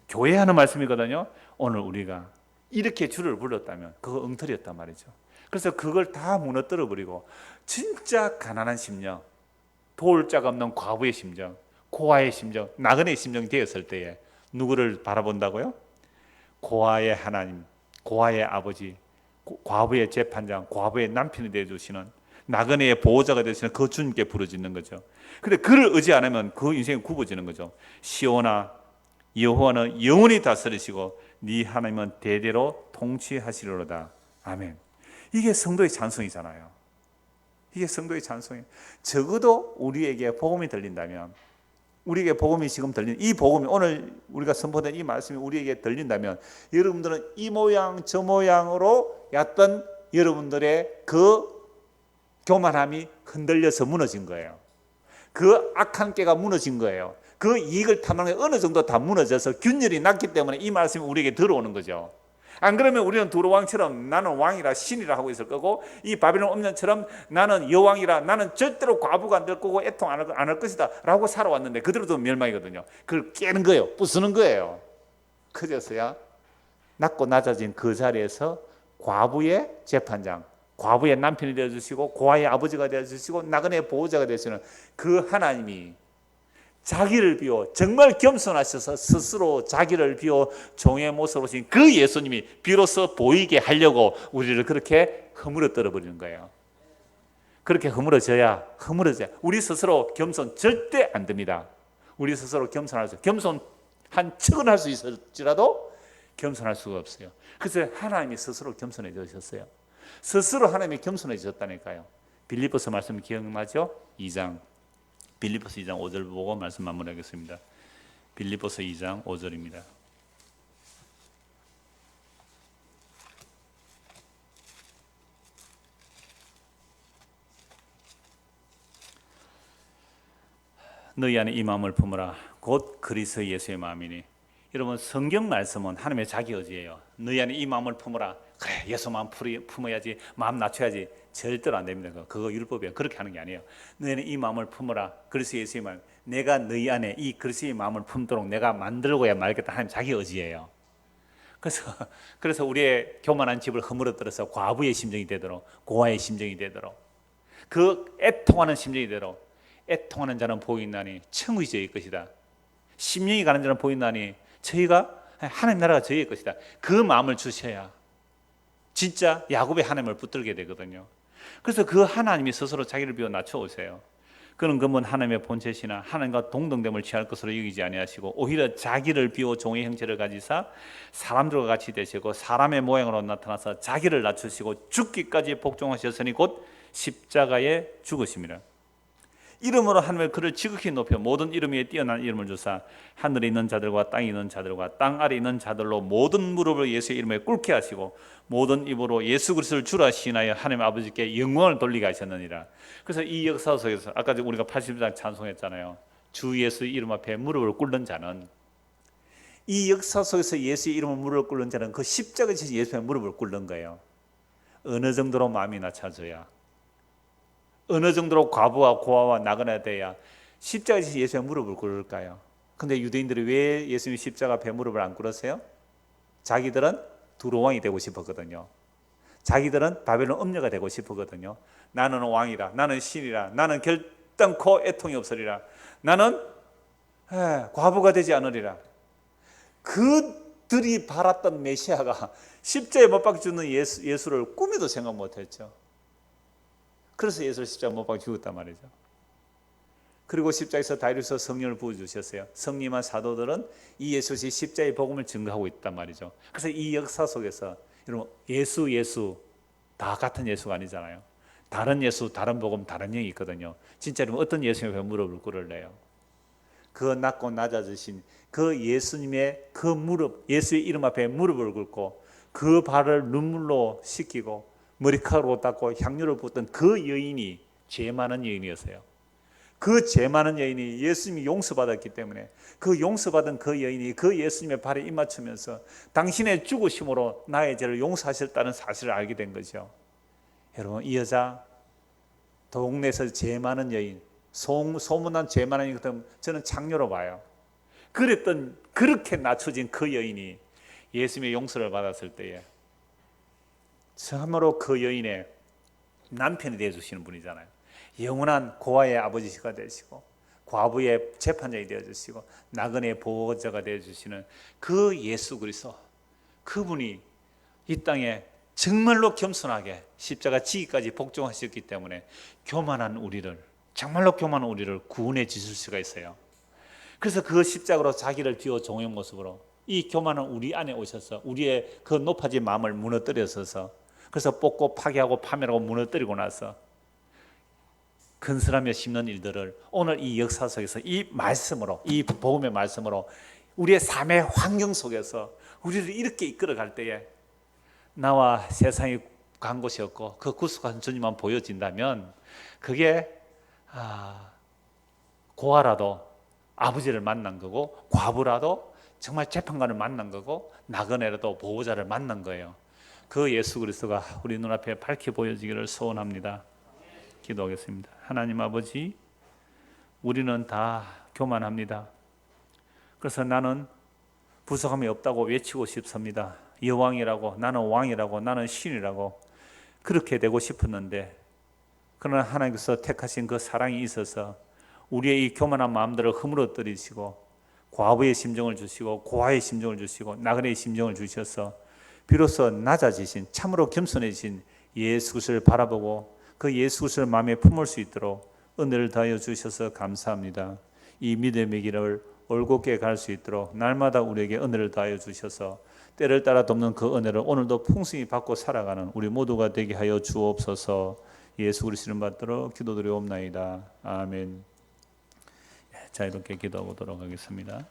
교회 하는 말씀이거든요. 오늘 우리가 이렇게 주를 불렀다면 그거 엉터리였단 말이죠. 그래서 그걸 다 무너뜨려 버리고 진짜 가난한 심령, 도울 자가 없는 과부의 심정, 고아의 심정, 나그네의 심정이 되었을 때에 누구를 바라본다고요? 고아의 하나님, 고아의 아버지, 과부의 재판장, 과부의 남편이 되어주시는, 나그네의 보호자가 되시는 그 주님께 부르짖는 거죠. 근데 그를 의지 안 하면 그 인생이 굽어지는 거죠. 시온아, 여호와는 영원히 다스리시고 네 하나님은 대대로 통치하시리로다. 아멘. 이게 성도의 찬송이잖아요. 이게 성도의 찬송이에요. 적어도 우리에게 복음이 들린다면, 우리에게 복음이 지금 들린 이 복음이, 오늘 우리가 선포된 이 말씀이 우리에게 들린다면, 여러분들은 이 모양 저 모양으로 였던 여러분들의 그 교만함이 흔들려서 무너진 거예요. 그 악한 깨가 무너진 거예요. 그 이익을 탐하는 게 어느 정도 다 무너져서 균열이 났기 때문에 이 말씀이 우리에게 들어오는 거죠. 안 그러면 우리는 두로왕처럼 나는 왕이라 신이라 하고 있을 거고, 이 바빌론 음녀처럼 나는 여왕이라 나는 절대로 과부가 안 될 거고 애통 안 할 것이다 라고 살아왔는데 그대로 도 멸망이거든요. 그걸 깨는 거예요. 부수는 거예요. 그제서야 낮고 낮아진 그 자리에서 과부의 재판장, 과부의 남편이 되어주시고 고아의 아버지가 되어주시고 나그네의 보호자가 되시는 그 하나님이 자기를 비워 정말 겸손하셔서 스스로 자기를 비워 종의 모습으로 오신 그 예수님이 비로소 보이게 하려고 우리를 그렇게 허물어뜨려 버리는 거예요. 그렇게 허물어져야 우리 스스로 겸손 절대 안 됩니다. 우리 스스로 겸손한 척은 할 수 있을지라도 겸손할 수가 없어요. 그래서 하나님이 스스로 겸손해지셨어요. 스스로 하나님이 겸손해지셨다니까요. 빌립보서 말씀 기억나죠? 2장, 빌립보서 2장 5절 보고 말씀 마무리하겠습니다. 빌립보서 2장 5절입니다. 너희 안에 이 마음을 품으라. 곧 그리스도 예수의 마음이니. 여러분, 성경 말씀은 하나님의 자기 의지예요. 너희 안에 이 마음을 품으라. 그래, 예수 마음 품어야지, 마음 낮춰야지. 절대로 안 됩니다. 그거 율법이에요. 그렇게 하는 게 아니에요. 너희 안에 이 마음을 품으라. 그리스도 예수의 마음. 내가 너희 안에 이 그리스도의 마음을 품도록 내가 만들고야 말겠다. 하나님 자기 의지예요. 그래서 우리의 교만한 집을 허물어뜨려서 과부의 심정이 되도록, 고아의 심정이 되도록, 그 애통하는 심정이 되도록, 애통하는 자는 보이나니 천국이 저희 것이다. 심령이 가는 자는 보이나니 저희가 하나님 나라가 저희의 것이다. 그 마음을 주셔야 진짜 야곱의 하나님을 붙들게 되거든요. 그래서 그 하나님이 스스로 자기를 비워 낮춰오세요. 그는 그분 하나님의 본체시나 하나님과 동등됨을 취할 것으로 여기지 아니하시고 오히려 자기를 비워 종의 형체를 가지사 사람들과 같이 되시고 사람의 모양으로 나타나서 자기를 낮추시고 죽기까지 복종하셨으니 곧 십자가에 죽으심이라. 이름으로 하나님의 그를 지극히 높여 모든 이름 위에 뛰어난 이름을 주사 하늘에 있는 자들과 땅에 있는 자들과 땅 아래 있는 자들로 모든 무릎을 예수의 이름에 꿇게 하시고 모든 입으로 예수 그리스도를 주라 시인하여 하나님 아버지께 영광을 돌리게 하셨느니라. 그래서 이 역사 속에서 아까 우리가 80장 찬송했잖아요. 주 예수 이름 앞에 무릎을 꿇는 자는, 이 역사 속에서 예수의 이름을 무릎을 꿇는 자는 그 십자가에 지신 예수의 무릎을 꿇는 거예요. 어느 정도로 마음이 낮춰져야, 어느 정도로 과부와 고아와 나그네가 돼야 십자가에 지신 예수의 무릎을 꿇을까요? 근데 유대인들이 왜 예수님 십자가 앞에 무릎을 안 꿇었어요? 자기들은 두로왕이 되고 싶었거든요. 자기들은 바벨론 음녀가 되고 싶었거든요. 나는 왕이라, 나는 신이라, 나는 결단코 애통이 없으리라, 나는 과부가 되지 않으리라. 그들이 바랐던 메시아가 십자가에 못 박혀 죽는 예수를 꿈에도 생각 못했죠. 그래서 예수를 십자가 못 박혀 죽었단 말이죠. 그리고 십자가에서 다리에서 성령을 부어주셨어요. 성령한 사도들은 이 예수의 십자가의 복음을 증거하고 있단 말이죠. 그래서 이 역사 속에서 여러분, 예수 다 같은 예수가 아니잖아요. 다른 예수, 다른 복음, 다른 영이 있거든요. 진짜 여러분, 어떤 예수님의 무릎을 꿇을래요? 그 낮고 낮아지신 그 예수님의 그 무릎, 예수의 이름 앞에 무릎을 꿇고 그 발을 눈물로 씻기고 머리카락으로 닦고 향유를 붓던 그 여인이 죄 많은 여인이었어요. 그 죄 많은 여인이 예수님이 용서받았기 때문에 그 용서받은 그 여인이 그 예수님의 발에 입맞추면서 당신의 죽으심으로 나의 죄를 용서하셨다는 사실을 알게 된 거죠. 여러분, 이 여자 동네에서 죄 많은 여인, 소문난 죄 많은 여인 같으면 저는 창녀로 봐요. 그렇게 낮춰진 그 여인이 예수님의 용서를 받았을 때에 참으로 그 여인의 남편이 되어주시는 분이잖아요. 영원한 고아의 아버지가 되시고 과부의 재판장이 되어주시고 나그네의 보호자가 되어주시는 그 예수 그리스도, 그분이 이 땅에 정말로 겸손하게 십자가 지기까지 복종하셨기 때문에 교만한 우리를, 정말로 교만한 우리를 구원해 주실 수가 있어요. 그래서 그 십자가로 자기를 비워 종의 모습으로 이 교만한 우리 안에 오셔서 우리의 그 높아진 마음을 무너뜨려서서, 그래서 뽑고 파괴하고 파멸하고 무너뜨리고 나서 건설하며 심는 일들을 오늘 이 역사 속에서 이 말씀으로, 이 복음의 말씀으로 우리의 삶의 환경 속에서 우리를 이렇게 이끌어갈 때에 나와 세상이 간 곳이 없고 그 구속한 주님만 보여진다면 그게 고아라도 아버지를 만난 거고, 과부라도 정말 재판관을 만난 거고, 나그네라도 보호자를 만난 거예요. 그 예수 그리스도가 우리 눈앞에 밝게 보여지기를 소원합니다. 기도하겠습니다. 하나님 아버지, 우리는 다 교만합니다. 그래서 나는 부족함이 없다고 외치고 싶습니다. 여왕이라고, 나는 왕이라고, 나는 신이라고 그렇게 되고 싶었는데, 그러나 하나님께서 택하신 그 사랑이 있어서 우리의 이 교만한 마음들을 허물어뜨리시고 과부의 심정을 주시고 고아의 심정을 주시고 나그네의 심정을 주셔서 비로소 낮아지신, 참으로 겸손해진 예수 그리스도를 바라보고 그 예수 그리스도를 마음에 품을 수 있도록 은혜를 더하여 주셔서 감사합니다. 이 믿음의 길을 올곧게 갈 수 있도록 날마다 우리에게 은혜를 더하여 주셔서 때를 따라 돕는 그 은혜를 오늘도 풍성히 받고 살아가는 우리 모두가 되게 하여 주옵소서. 예수 그리스도를 받들어 기도드리옵나이다. 아멘. 자, 이렇게 기도하고 돌아가겠습니다.